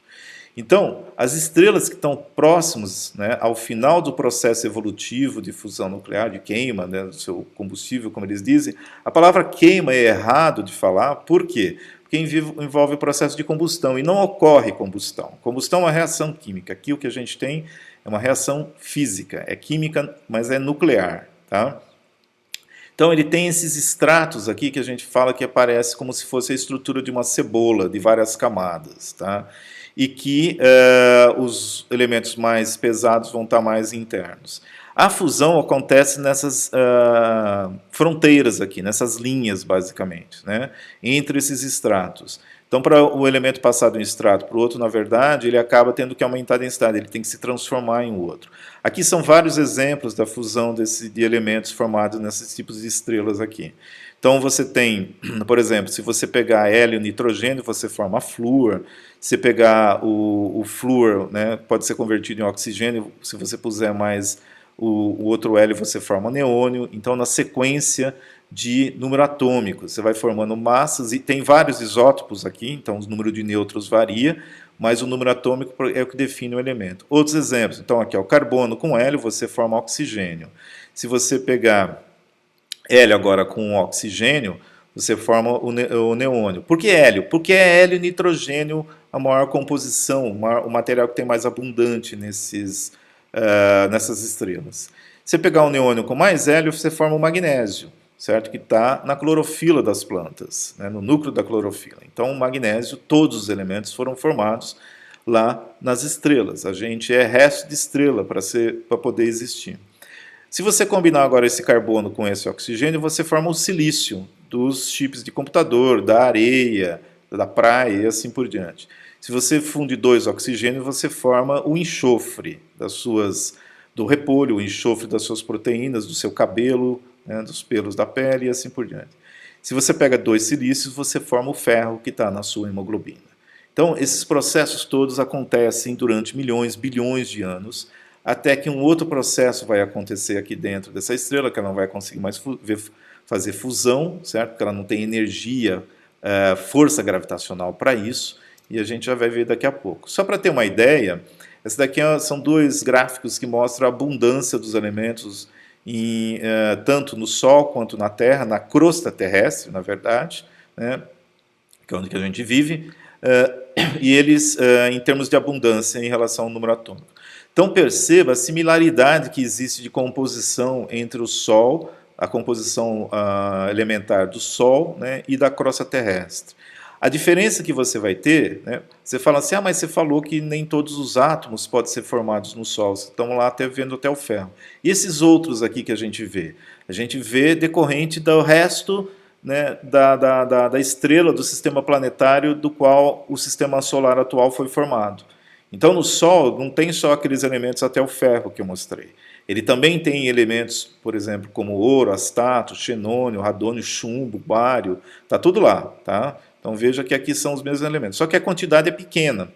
Então, as estrelas que estão próximas, né, ao final do processo evolutivo de fusão nuclear, de queima, né, do seu combustível, como eles dizem, a palavra queima é errado de falar, por quê? Porque envolve o processo de combustão, e não ocorre combustão. Combustão é uma reação química. Aqui o que a gente tem é uma reação física, é química, mas é nuclear, tá? Então ele tem esses estratos aqui que a gente fala que aparece como se fosse a estrutura de uma cebola, de várias camadas, tá? E que os elementos mais pesados vão estar mais internos. A fusão acontece nessas fronteiras aqui, nessas linhas, basicamente, né, entre esses estratos. Então, para o elemento passar de um extrato para o outro, na verdade, ele acaba tendo que aumentar a densidade, ele tem que se transformar em um outro. Aqui são vários exemplos da fusão de elementos formados nesses tipos de estrelas aqui. Então, você tem, por exemplo, se você pegar hélio e nitrogênio, você forma flúor. Se pegar o flúor, né, pode ser convertido em oxigênio, se você puser mais o outro hélio, você forma neônio. Então, na sequência de número atômico, você vai formando massas, e tem vários isótopos aqui, então o número de nêutrons varia, mas o número atômico é o que define o elemento. Outros exemplos, então aqui, o carbono com hélio, você forma oxigênio. Se você pegar hélio agora com oxigênio, você forma o neônio. Por que hélio? Porque é hélio e nitrogênio a maior composição, o material que tem mais abundante nessas estrelas. Se você pegar o neônio com mais hélio, você forma o magnésio, certo? Que está na clorofila das plantas, né? No núcleo da clorofila. Então, o magnésio, todos os elementos foram formados lá nas estrelas. A gente é resto de estrela para poder existir. Se você combinar agora esse carbono com esse oxigênio, você forma o silício dos chips de computador, da areia, da praia e assim por diante. Se você funde 2 oxigênios, você forma o enxofre do repolho, o enxofre das suas proteínas, do seu cabelo, né, dos pelos da pele e assim por diante. Se você pega 2 silícios, você forma o ferro que está na sua hemoglobina. Então, esses processos todos acontecem durante milhões, bilhões de anos, até que um outro processo vai acontecer aqui dentro dessa estrela, que ela não vai conseguir mais fazer fusão, certo? Porque ela não tem energia, força gravitacional para isso, e a gente já vai ver daqui a pouco. Só para ter uma ideia, esses daqui são dois gráficos que mostram a abundância dos elementos tanto no Sol quanto na Terra, na crosta terrestre, na verdade, né, que é onde que a gente vive, e eles, em termos de abundância em relação ao número atômico. Então perceba a similaridade que existe de composição entre o Sol, a composição elementar do Sol, né, e da crosta terrestre. A diferença que você vai ter, né, você fala assim, mas você falou que nem todos os átomos podem ser formados no Sol, estão lá vendo até o ferro. E esses outros aqui que a gente vê decorrente do resto, né, da estrela do sistema planetário do qual o sistema solar atual foi formado. Então no Sol não tem só aqueles elementos até o ferro que eu mostrei. Ele também tem elementos, por exemplo, como ouro, astato, xenônio, radônio, chumbo, bário, está tudo lá, tá? Então veja que aqui são os mesmos elementos, só que a quantidade é pequena,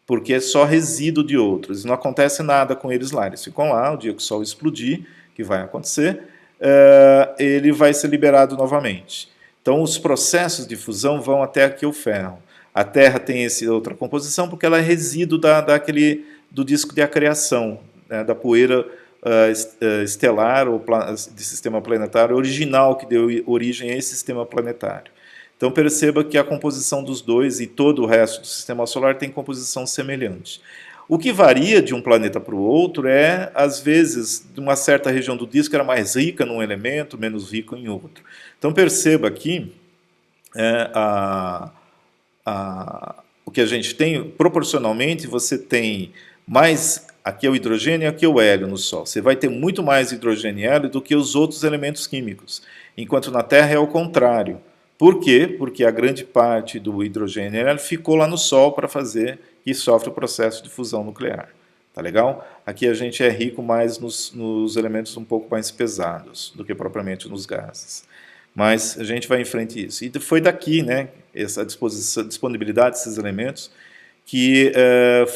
porque é só resíduo de outros, não acontece nada com eles lá, eles ficam lá, o dia que o Sol explodir, que vai acontecer, ele vai ser liberado novamente. Então os processos de fusão vão até aqui o ferro. A Terra tem essa outra composição porque ela é resíduo do disco de acreação, né, da poeira estelar ou de sistema planetário original que deu origem a esse sistema planetário. Então perceba que a composição dos dois e todo o resto do sistema solar tem composição semelhante. O que varia de um planeta para o outro é, às vezes, de uma certa região do disco era mais rica num elemento, menos rico em outro. Então perceba aqui o que a gente tem, proporcionalmente, você tem mais, aqui é o hidrogênio e aqui é o hélio no Sol. Você vai ter muito mais hidrogênio e hélio do que os outros elementos químicos, enquanto na Terra é o contrário. Por quê? Porque a grande parte do hidrogênio e hélio ficou lá no Sol para fazer e sofre o processo de fusão nuclear. Tá legal? Aqui a gente é rico mais nos elementos um pouco mais pesados do que propriamente nos gases. Mas a gente vai em frente a isso. E foi daqui, né, essa disponibilidade desses elementos que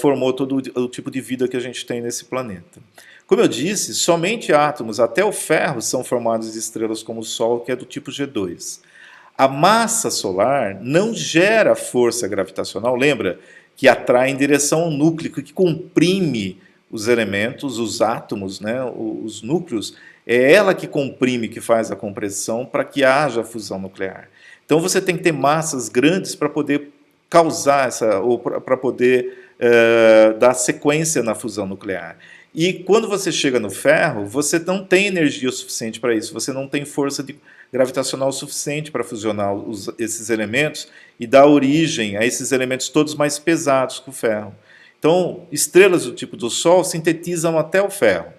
formou todo o tipo de vida que a gente tem nesse planeta. Como eu disse, somente átomos até o ferro são formados de estrelas como o Sol, que é do tipo G2. A massa solar não gera força gravitacional, lembra? Que atrai em direção ao núcleo, que comprime os elementos, os átomos, né, os núcleos, é ela que comprime, que faz a compressão para que haja fusão nuclear. Então você tem que ter massas grandes para poder causar ou para poder dar sequência na fusão nuclear. E quando você chega no ferro, você não tem energia o suficiente para isso, você não tem força gravitacional suficiente para fusionar esses elementos e dar origem a esses elementos todos mais pesados que o ferro. Então, estrelas do tipo do Sol sintetizam até o ferro.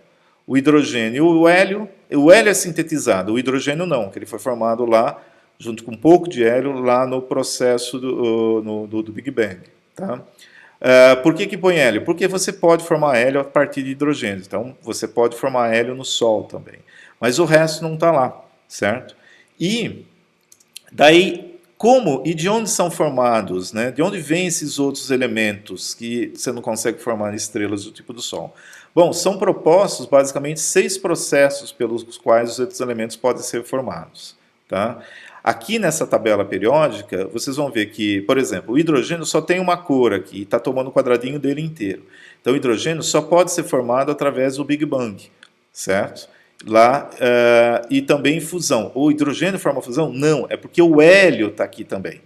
O hidrogênio e o hélio é sintetizado, o hidrogênio não, que ele foi formado lá, junto com um pouco de hélio, lá no processo do Big Bang. Tá? Por que põe hélio? Porque você pode formar hélio a partir de hidrogênio, então você pode formar hélio no Sol também. Mas o resto não está lá, certo? E daí, como e de onde são formados, né? De onde vêm esses outros elementos que você não consegue formar em estrelas do tipo do Sol? Bom, são propostos basicamente 6 processos pelos quais os outros elementos podem ser formados. Tá? Aqui nessa tabela periódica, vocês vão ver que, por exemplo, o hidrogênio só tem uma cor aqui, está tomando o quadradinho dele inteiro. Então o hidrogênio só pode ser formado através do Big Bang, certo? Lá, e também fusão. O hidrogênio forma fusão? Não, é porque o hélio está aqui também.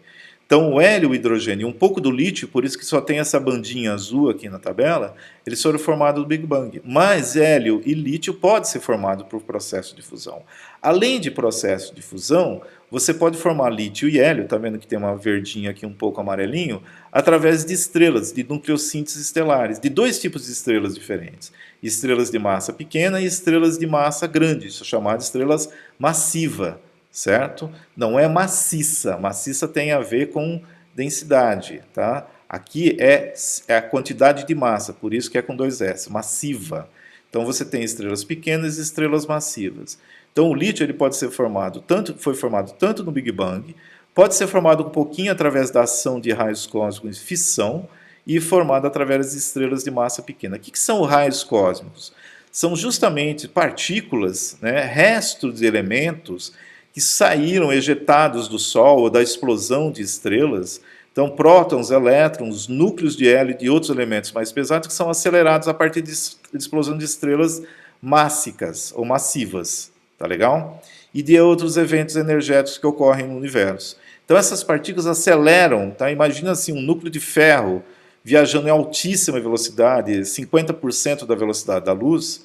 Então o hélio, o hidrogênio e um pouco do lítio, por isso que só tem essa bandinha azul aqui na tabela, eles foram formados do Big Bang. Mas hélio e lítio pode ser formado por processo de fusão. Além de processo de fusão, você pode formar lítio e hélio, está vendo que tem uma verdinha aqui um pouco amarelinho, através de estrelas, de nucleossínteses estelares, de 2 tipos de estrelas diferentes. Estrelas de massa pequena e estrelas de massa grande, isso é chamado de estrelas massiva, certo? Não é maciça, maciça tem a ver com densidade, tá? Aqui é a quantidade de massa, por isso que é com 2 S, massiva. Então você tem estrelas pequenas e estrelas massivas. Então o lítio ele pode ser formado foi formado tanto no Big Bang, pode ser formado um pouquinho através da ação de raios cósmicos de fissão e formado através de estrelas de massa pequena. O que são os raios cósmicos? São justamente partículas, né, restos de elementos que saíram ejetados do Sol ou da explosão de estrelas. Então, prótons, elétrons, núcleos de hélio e de outros elementos mais pesados que são acelerados a partir de explosão de estrelas mássicas ou massivas, tá legal? E de outros eventos energéticos que ocorrem no universo. Então, essas partículas aceleram, tá? Imagina assim, um núcleo de ferro viajando em altíssima velocidade, 50% da velocidade da luz,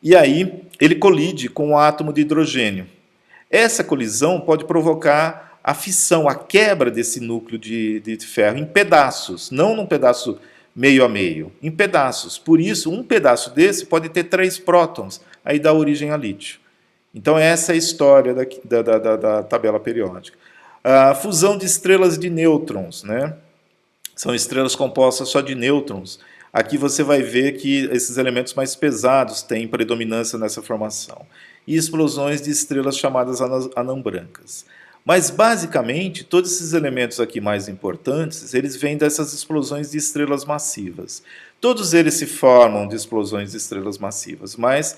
e aí ele colide com um átomo de hidrogênio. Essa colisão pode provocar a fissão, a quebra desse núcleo de ferro em pedaços, não num pedaço meio a meio, em pedaços. Por isso, um pedaço desse pode ter 3 prótons, aí dá origem a lítio. Então, essa é a história da tabela periódica. A fusão de estrelas de nêutrons, né? São estrelas compostas só de nêutrons. Aqui você vai ver que esses elementos mais pesados têm predominância nessa formação. E explosões de estrelas chamadas anãs brancas. Mas, basicamente, todos esses elementos aqui mais importantes, eles vêm dessas explosões de estrelas massivas. Todos eles se formam de explosões de estrelas massivas, mas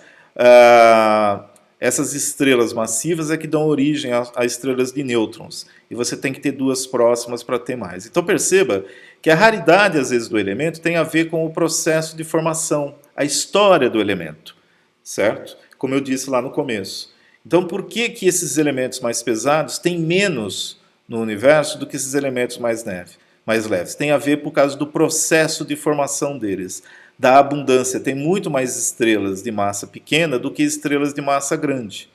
essas estrelas massivas é que dão origem a estrelas de nêutrons. E você tem que ter 2 próximas para ter mais. Então, perceba que a raridade, às vezes, do elemento tem a ver com o processo de formação, a história do elemento, certo? Como eu disse lá no começo. Então, por que esses elementos mais pesados têm menos no universo do que esses elementos mais leves? Tem a ver por causa do processo de formação deles, da abundância. Tem muito mais estrelas de massa pequena do que estrelas de massa grande,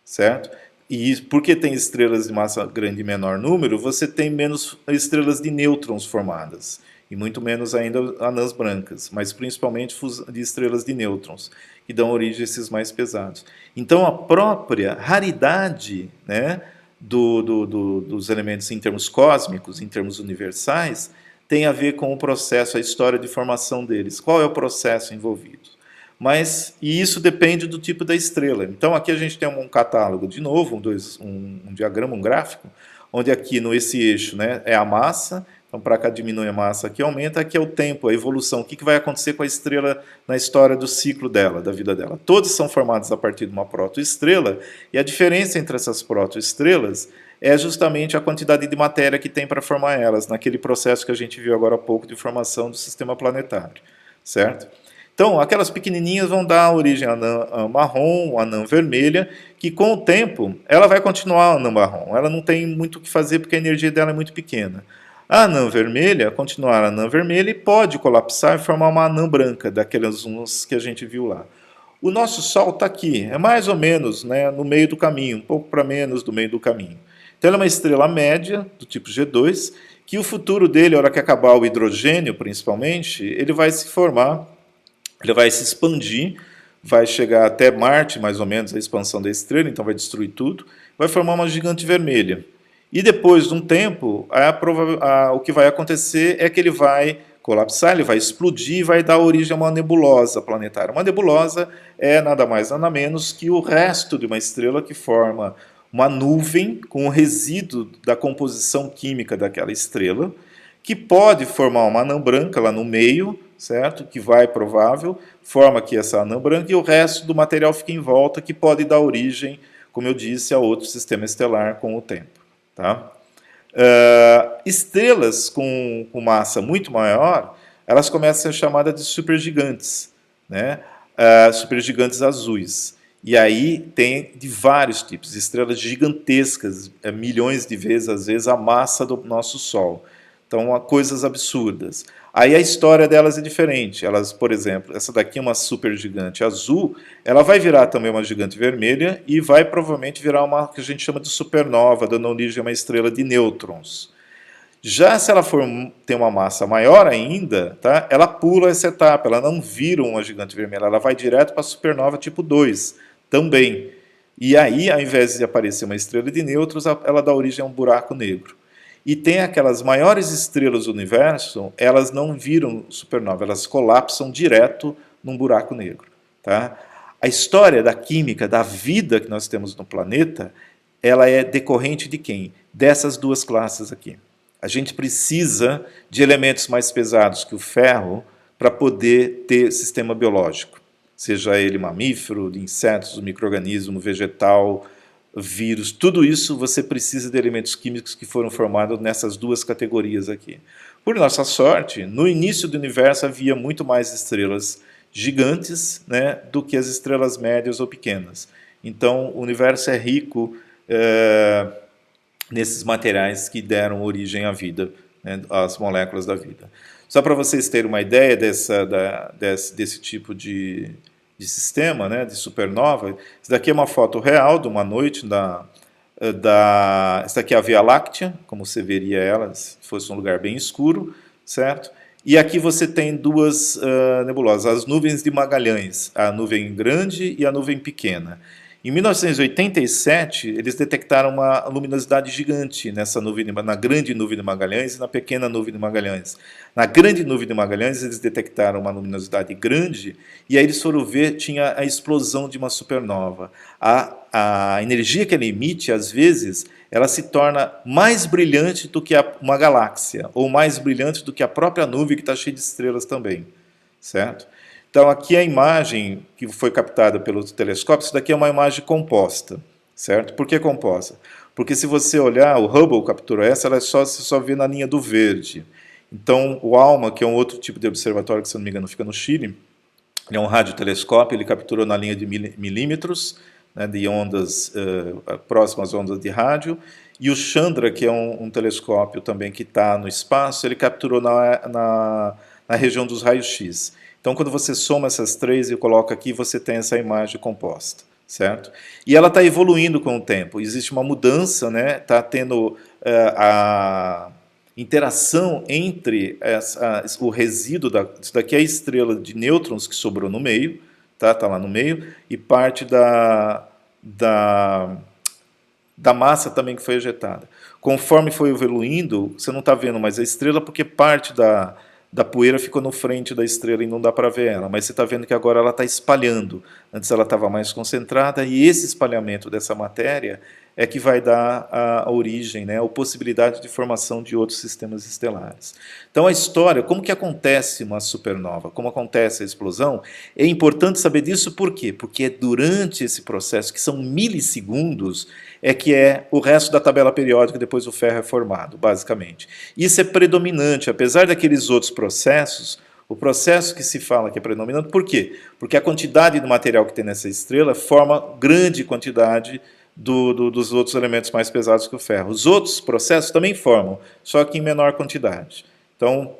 certo? E porque tem estrelas de massa grande em menor número, você tem menos estrelas de nêutrons formadas, e muito menos ainda anãs brancas, mas principalmente de estrelas de nêutrons, que dão origem a esses mais pesados. Então, a própria raridade, né, dos elementos em termos cósmicos, em termos universais, tem a ver com o processo, a história de formação deles. Qual é o processo envolvido? E isso depende do tipo da estrela. Então, aqui a gente tem um catálogo, de novo, um diagrama, um gráfico, onde aqui esse eixo, né, é a massa. Então, para cá diminui a massa, aqui aumenta, aqui é o tempo, a evolução. O que vai acontecer com a estrela na história do ciclo dela, da vida dela? Todos são formados a partir de uma protoestrela, e a diferença entre essas protoestrelas é justamente a quantidade de matéria que tem para formar elas, naquele processo que a gente viu agora há pouco de formação do sistema planetário, certo? Então, aquelas pequenininhas vão dar origem à anã marrom, à anã vermelha, que com o tempo ela vai continuar a anã marrom. Ela não tem muito o que fazer porque a energia dela é muito pequena. A anã vermelha, continuar a anã vermelha, e pode colapsar e formar uma anã branca, daquelas umas que a gente viu lá. O nosso Sol está aqui, é mais ou menos, né, no meio do caminho, um pouco para menos do meio do caminho. Então, ela é uma estrela média, do tipo G2, que o futuro dele, a hora que acabar o hidrogênio, principalmente, ele vai se formar, ele vai se expandir, vai chegar até Marte, mais ou menos, a expansão da estrela, então vai destruir tudo, vai formar uma gigante vermelha. E depois de um tempo, o que vai acontecer é que ele vai colapsar, ele vai explodir e vai dar origem a uma nebulosa planetária. Uma nebulosa é nada mais nada menos que o resto de uma estrela que forma uma nuvem com o resíduo da composição química daquela estrela, que pode formar uma anã branca lá no meio, certo? Que vai, provável, forma aqui essa anã branca, e o resto do material fica em volta, que pode dar origem, como eu disse, a outro sistema estelar com o tempo. Tá? Estrelas com massa muito maior, elas começam a ser chamadas de supergigantes, né? Supergigantes azuis. E aí tem de vários tipos, estrelas gigantescas, milhões de vezes, às vezes, a massa do nosso Sol. Então, coisas absurdas. Aí a história delas é diferente. Elas, por exemplo, essa daqui é uma supergigante azul, ela vai virar também uma gigante vermelha e vai provavelmente virar uma que a gente chama de supernova, dando origem a uma estrela de nêutrons. Já se ela ter uma massa maior ainda, tá, ela pula essa etapa, ela não vira uma gigante vermelha, ela vai direto para a supernova tipo 2 também. E aí, ao invés de aparecer uma estrela de nêutrons, ela dá origem a um buraco negro. E tem aquelas maiores estrelas do universo, elas não viram supernova, elas colapsam direto num buraco negro. Tá? A história da química, da vida que nós temos no planeta, ela é decorrente de quem? Dessas duas classes aqui. A gente precisa de elementos mais pesados que o ferro para poder ter sistema biológico, seja ele mamífero, de insetos, micro-organismo, vegetal, vírus, tudo isso você precisa de elementos químicos que foram formados nessas duas categorias aqui. Por nossa sorte, no início do universo havia muito mais estrelas gigantes, né, do que as estrelas médias ou pequenas. Então o universo é rico nesses materiais que deram origem à vida, né, às moléculas da vida. Só para vocês terem uma ideia desse tipo de sistema, né, de supernova, isso daqui é uma foto real de uma noite essa daqui é a Via Láctea, como você veria ela se fosse um lugar bem escuro, certo? E aqui você tem duas nebulosas, as nuvens de Magalhães, a nuvem grande e a nuvem pequena. Em 1987, eles detectaram uma luminosidade gigante nessa nuvem, na grande nuvem de Magalhães e na pequena nuvem de Magalhães. Na grande nuvem de Magalhães, eles detectaram uma luminosidade grande e aí eles foram ver, tinha a explosão de uma supernova. A energia que ela emite, às vezes, ela se torna mais brilhante do que uma galáxia, ou mais brilhante do que a própria nuvem que está cheia de estrelas também, certo? Então, aqui a imagem que foi captada pelo telescópio, isso daqui é uma imagem composta, certo? Por que composta? Porque se você olhar, o Hubble capturou essa, você só vê na linha do verde. Então, o ALMA, que é um outro tipo de observatório, que se não me engano fica no Chile, ele é um radiotelescópio, ele capturou na linha de milímetros, né, de ondas próximas às ondas de rádio, e o Chandra, que é um telescópio também que está no espaço, ele capturou na região dos raios-x. Então, quando você soma essas três e coloca aqui, você tem essa imagem composta, certo? E ela está evoluindo com o tempo. Existe uma mudança, né? Está tendo a interação entre o resíduo, isso daqui é a estrela de nêutrons que sobrou no meio, tá lá no meio, e parte da massa também que foi ejetada. Conforme foi evoluindo, você não está vendo mais a estrela porque parte da poeira ficou no frente da estrela e não dá para ver ela, mas você está vendo que agora ela está espalhando. Antes ela estava mais concentrada, e esse espalhamento dessa matéria é que vai dar a origem, né, a possibilidade de formação de outros sistemas estelares. Então a história, como que acontece uma supernova, como acontece a explosão, é importante saber disso por quê? Porque é durante esse processo, que são milissegundos, é que é o resto da tabela periódica, depois o ferro é formado, basicamente. Isso é predominante, apesar daqueles outros processos, o processo que se fala que é predominante, por quê? Porque a quantidade do material que tem nessa estrela forma grande quantidade dos outros elementos mais pesados que o ferro. Os outros processos também formam, só que em menor quantidade. Então,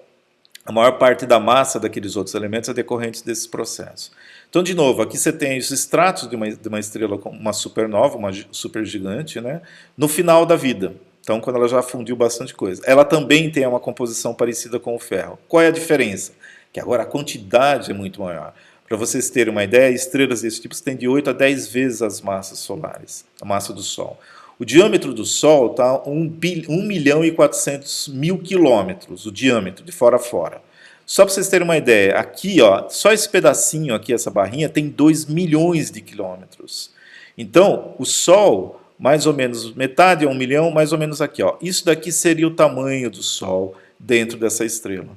a maior parte da massa daqueles outros elementos é decorrente desses processos. Então, de novo, aqui você tem os estratos de uma estrela, uma supernova, uma supergigante, né, no final da vida. Então, quando ela já fundiu bastante coisa. Ela também tem uma composição parecida com o ferro. Qual é a diferença? Que agora a quantidade é muito maior. Para vocês terem uma ideia, estrelas desse tipo têm de 8 a 10 vezes as massas solares, a massa do Sol. O diâmetro do Sol está 1.400.000 quilômetros, o diâmetro, de fora a fora. Só para vocês terem uma ideia, aqui, ó, só esse pedacinho aqui, essa barrinha, tem 2 milhões de quilômetros. Então, o Sol, mais ou menos, metade é 1 milhão, mais ou menos aqui, ó. Isso daqui seria o tamanho do Sol dentro dessa estrela.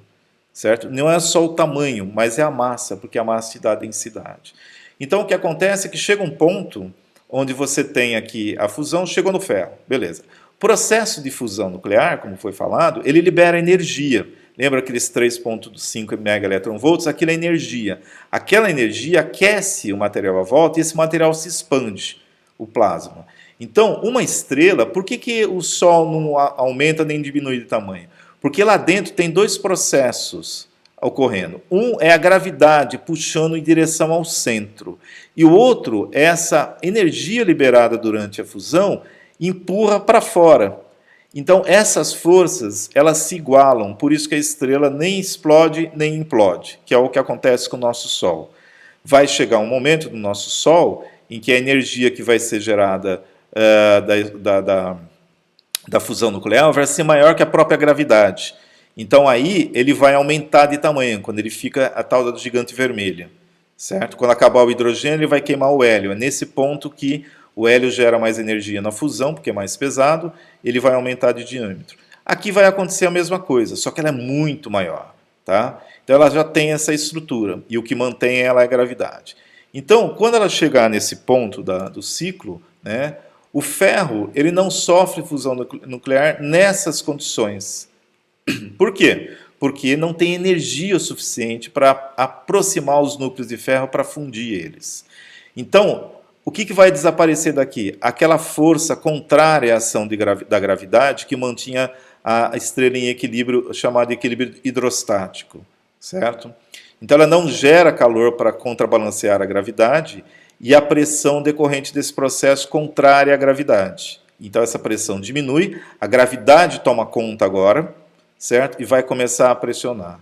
Certo? Não é só o tamanho, mas é a massa, porque a massa te dá a densidade. Então, o que acontece é que chega um ponto onde você tem aqui a fusão, chegou no ferro, beleza. O processo de fusão nuclear, como foi falado, ele libera energia. Lembra aqueles 3,5 MeV? Aquilo é energia. Aquela energia aquece o material à volta e esse material se expande, o plasma. Então, uma estrela, por que o Sol não aumenta nem diminui de tamanho? Porque lá dentro tem dois processos ocorrendo. Um é a gravidade puxando em direção ao centro. E o outro é essa energia liberada durante a fusão empurra para fora. Então essas forças, elas se igualam, por isso que a estrela nem explode nem implode, que é o que acontece com o nosso Sol. Vai chegar um momento no nosso Sol em que a energia que vai ser gerada da fusão nuclear vai ser maior que a própria gravidade. Então aí ele vai aumentar de tamanho, quando ele fica a tal do gigante vermelha. Certo? Quando acabar o hidrogênio, ele vai queimar o hélio. É nesse ponto que O hélio gera mais energia na fusão, porque é mais pesado, ele vai aumentar de diâmetro. Aqui vai acontecer a mesma coisa, só que ela é muito maior. Tá? Então ela já tem essa estrutura, e o que mantém ela é a gravidade. Então, quando ela chegar nesse ponto do ciclo, né, o ferro ele não sofre fusão nuclear nessas condições. Por quê? Porque não tem energia o suficiente para aproximar os núcleos de ferro para fundir eles. Então, o que vai desaparecer daqui? Aquela força contrária à ação da gravidade que mantinha a estrela em equilíbrio, chamado equilíbrio hidrostático, certo? Então ela não gera calor para contrabalancear a gravidade e a pressão decorrente desse processo contrária à gravidade. Então essa pressão diminui, a gravidade toma conta agora, certo? E vai começar a pressionar.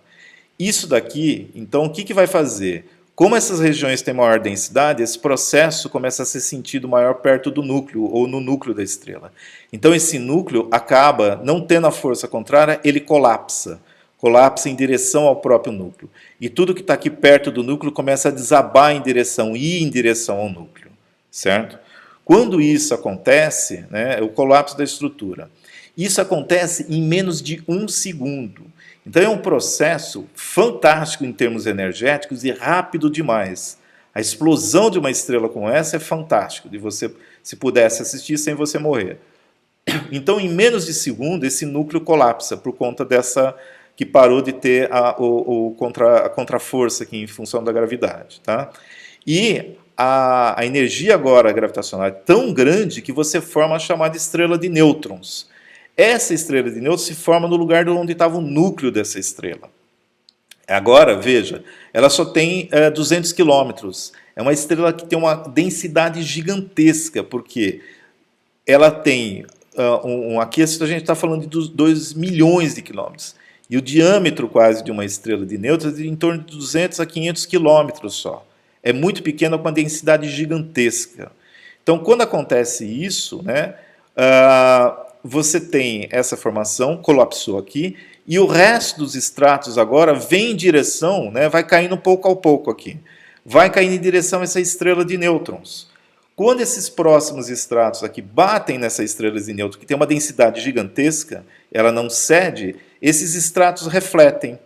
Isso daqui, então, o que vai fazer? Como essas regiões têm maior densidade, esse processo começa a ser sentido maior perto do núcleo, ou no núcleo da estrela. Então esse núcleo acaba não tendo a força contrária, ele colapsa em direção ao próprio núcleo. E tudo que está aqui perto do núcleo começa a desabar em direção, ir em direção ao núcleo, certo? Quando isso acontece, né, é o colapso da estrutura. Isso acontece em menos de 1 segundo. Então é um processo fantástico em termos energéticos e rápido demais. A explosão de uma estrela como essa é fantástico, de você, se pudesse assistir sem você morrer. Então, em menos de segundo, esse núcleo colapsa por conta dessa que parou de ter a contraforça aqui em função da gravidade, tá? E a energia agora gravitacional é tão grande que você forma a chamada estrela de nêutrons. Essa estrela de nêutrons se forma no lugar de onde estava o núcleo dessa estrela. Agora, veja, ela só tem 200 quilômetros. É uma estrela que tem uma densidade gigantesca, porque ela tem, aqui a gente está falando de 2 milhões de quilômetros. E o diâmetro quase de uma estrela de nêutrons é em torno de 200 a 500 quilômetros só. É muito pequena com uma densidade gigantesca. Então, quando acontece isso, né, você tem essa formação, colapsou aqui, e o resto dos estratos agora vem em direção, né, vai caindo pouco a pouco aqui, vai caindo em direção a essa estrela de nêutrons. Quando esses próximos estratos aqui batem nessa estrela de nêutrons, que tem uma densidade gigantesca, ela não cede, esses estratos refletem,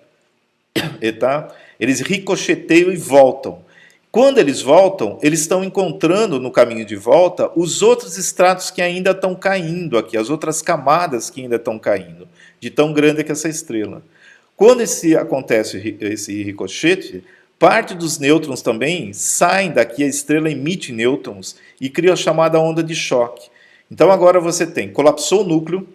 tá? Eles ricocheteiam e voltam. Quando eles voltam, eles estão encontrando no caminho de volta os outros estratos que ainda estão caindo aqui, as outras camadas que ainda estão caindo, de tão grande que essa estrela. Quando acontece esse ricochete, parte dos nêutrons também saem daqui, a estrela emite nêutrons e cria a chamada onda de choque. Então agora você colapsou o núcleo,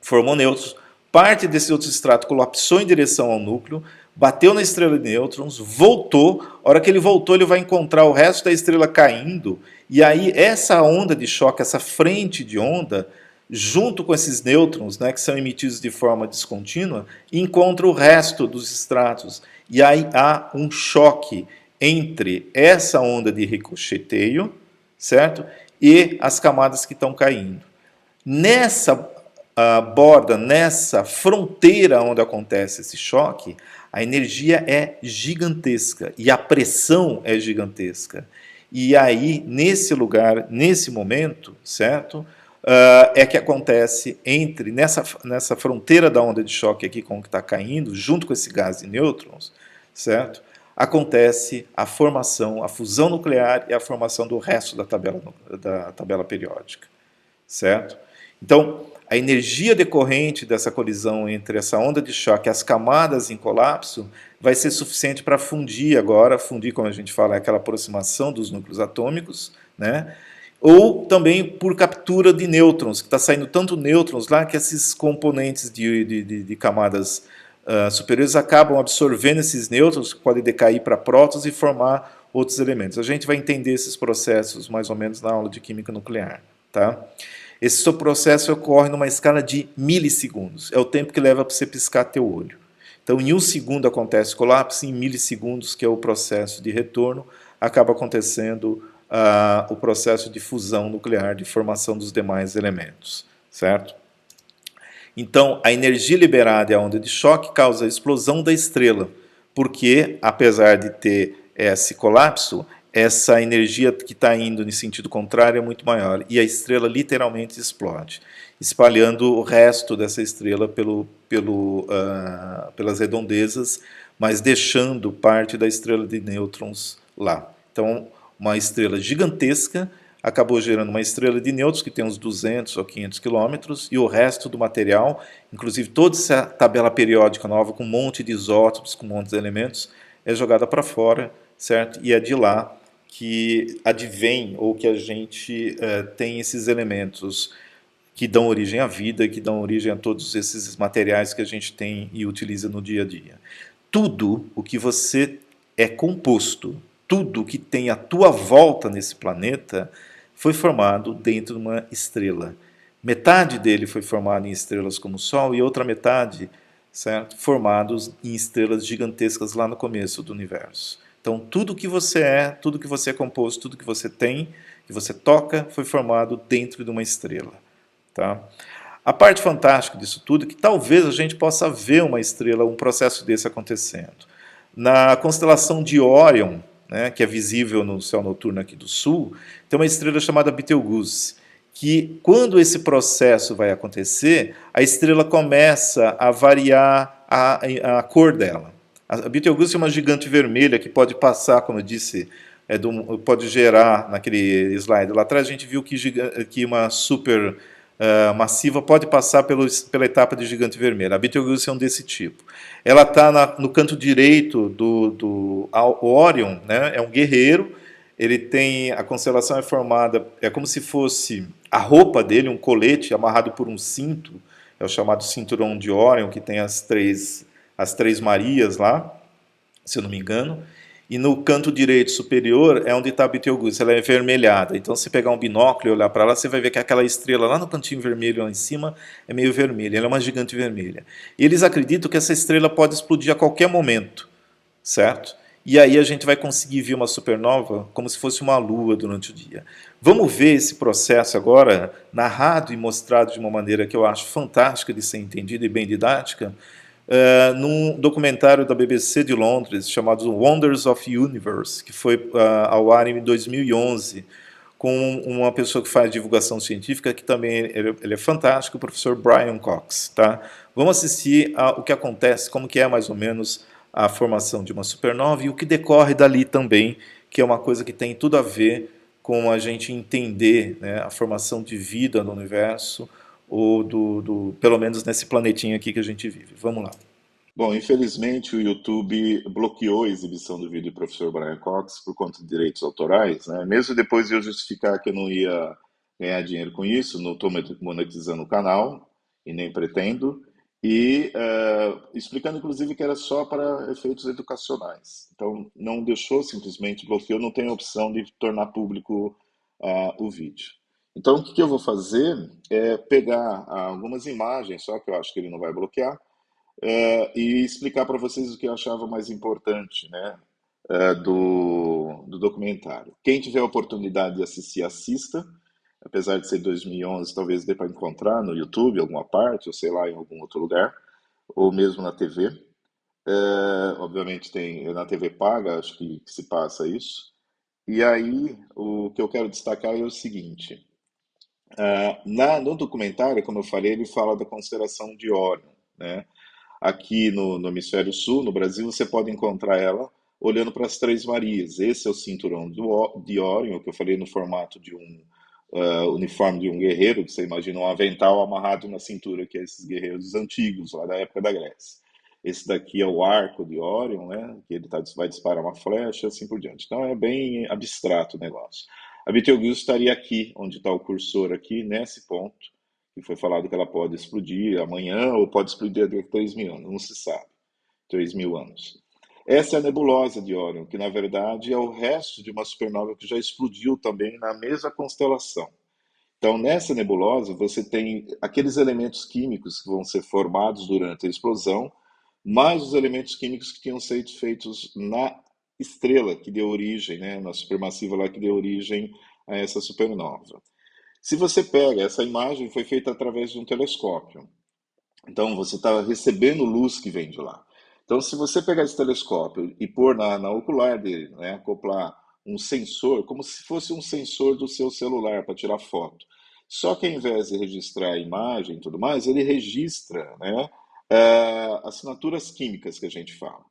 formou nêutrons, parte desse outro extrato colapsou em direção ao núcleo, bateu na estrela de nêutrons, voltou, a hora que ele voltou ele vai encontrar o resto da estrela caindo, e aí essa onda de choque, essa frente de onda, junto com esses nêutrons, né, que são emitidos de forma descontínua, encontra o resto dos estratos. E aí há um choque entre essa onda de ricocheteio, certo? E as camadas que estão caindo. Nessa borda, nessa fronteira onde acontece esse choque, a energia é gigantesca e a pressão é gigantesca. E aí, nesse lugar, nesse momento, certo? É que acontece nessa fronteira da onda de choque aqui com o que está caindo, junto com esse gás de nêutrons, certo? Acontece a formação, a fusão nuclear e a formação do resto da tabela periódica, certo? Então, a energia decorrente dessa colisão entre essa onda de choque e as camadas em colapso vai ser suficiente para fundir agora, fundir, como a gente fala, é aquela aproximação dos núcleos atômicos, né? Ou também por captura de nêutrons, que está saindo tanto nêutrons lá que esses componentes de camadas superiores acabam absorvendo esses nêutrons, que podem decair para prótons e formar outros elementos. A gente vai entender esses processos mais ou menos na aula de química nuclear, tá? Esse processo ocorre numa escala de milissegundos, é o tempo que leva para você piscar teu olho. Então, em 1 segundo acontece o colapso, em milissegundos, que é o processo de retorno, acaba acontecendo o processo de fusão nuclear, de formação dos demais elementos, certo? Então, a energia liberada e a onda de choque causa a explosão da estrela, porque, apesar de ter esse colapso, essa energia que está indo em sentido contrário é muito maior. E a estrela literalmente explode, espalhando o resto dessa estrela pelas redondezas, mas deixando parte da estrela de nêutrons lá. Então, uma estrela gigantesca acabou gerando uma estrela de nêutrons que tem uns 200 ou 500 quilômetros, e o resto do material, inclusive toda essa tabela periódica nova, com um monte de isótopos, com um monte de elementos, é jogada para fora, certo? E é de lá que advém, ou que a gente tem esses elementos que dão origem à vida, que dão origem a todos esses materiais que a gente tem e utiliza no dia a dia. Tudo o que você é composto, tudo que tem à tua volta nesse planeta, foi formado dentro de uma estrela. Metade dele foi formado em estrelas como o Sol e outra metade, certo, formados em estrelas gigantescas lá no começo do universo. Então, tudo que você é, tudo que você é composto, tudo que você tem, que você toca, foi formado dentro de uma estrela. Tá? A parte fantástica disso tudo é que talvez a gente possa ver uma estrela, um processo desse acontecendo. Na constelação de Órion, né, que é visível no céu noturno aqui do sul, tem uma estrela chamada Betelgeuse, que quando esse processo vai acontecer, a estrela começa a variar a cor dela. A Betelgeuse é uma gigante vermelha que pode passar, como eu disse, pode gerar, naquele slide lá atrás, a gente viu que uma super massiva pode passar pela etapa de gigante vermelha. A Betelgeuse é um desse tipo. Ela está no canto direito do Órion, né? É um guerreiro. Ele tem, a constelação é formada, é como se fosse a roupa dele, um colete amarrado por um cinto, é o chamado cinturão de Órion, que tem as três Marias lá, se eu não me engano. E no canto direito superior é onde está a Betelgeuse, ela é avermelhada. Então, se pegar um binóculo e olhar para lá, você vai ver que aquela estrela lá no cantinho vermelho, lá em cima, é meio vermelha, ela é uma gigante vermelha. E eles acreditam que essa estrela pode explodir a qualquer momento, certo? E aí a gente vai conseguir ver uma supernova como se fosse uma lua durante o dia. Vamos ver esse processo agora, narrado e mostrado de uma maneira que eu acho fantástica de ser entendida e bem didática, num documentário da BBC de Londres chamado Wonders of the Universe, que foi ao ar em 2011, com uma pessoa que faz divulgação científica, que também ele é fantástico, o professor Brian Cox. Tá? Vamos assistir o que acontece, como que é mais ou menos a formação de uma supernova e o que decorre dali também, que é uma coisa que tem tudo a ver com a gente entender, né, a formação de vida no universo, ou pelo menos nesse planetinho aqui que a gente vive. Vamos lá. Bom, infelizmente o YouTube bloqueou a exibição do vídeo do professor Brian Cox por conta de direitos autorais, né? Mesmo depois de eu justificar que eu não ia ganhar dinheiro com isso, não estou monetizando o canal e nem pretendo, e explicando inclusive que era só para efeitos educacionais. Então não deixou, simplesmente bloqueou, não tem a opção de tornar público o vídeo. Então o que eu vou fazer é pegar algumas imagens, só que eu acho que ele não vai bloquear, e explicar para vocês o que eu achava mais importante, né, do documentário. Quem tiver a oportunidade de assistir, assista. Apesar de ser 2011, talvez dê para encontrar no YouTube, em alguma parte, ou sei lá, em algum outro lugar, ou mesmo na TV. Obviamente tem na TV paga, acho que se passa isso. E aí, o que eu quero destacar é o seguinte. No documentário, como eu falei, ele fala da constelação de Órion, né? Aqui no Hemisfério Sul, no Brasil, você pode encontrar ela olhando para as Três Marias. Esse é o cinturão de Órion, que eu falei no formato de um uniforme de um guerreiro, que você imagina um avental amarrado na cintura, que é esses guerreiros antigos, lá da época da Grécia. Esse daqui é o arco de Órion, né, que ele vai disparar uma flecha, assim por diante. Então é bem abstrato o negócio. A Betelgeuse estaria aqui, onde está o cursor aqui, nesse ponto, que foi falado que ela pode explodir amanhã ou pode explodir daqui a 3.000 anos, não se sabe. 3.000 anos. Essa é a nebulosa de Órion, que na verdade é o resto de uma supernova que já explodiu também na mesma constelação. Então, nessa nebulosa, você tem aqueles elementos químicos que vão ser formados durante a explosão, mais os elementos químicos que tinham sido feitos na estrela que deu origem, né, na supermassiva lá que deu origem a essa supernova. Se você pega, essa imagem foi feita através de um telescópio. Então, você está recebendo luz que vem de lá. Então, se você pegar esse telescópio e pôr na ocular dele, né, acoplar um sensor, como se fosse um sensor do seu celular para tirar foto. Só que ao invés de registrar a imagem e tudo mais, ele registra, né, assinaturas químicas que a gente fala. O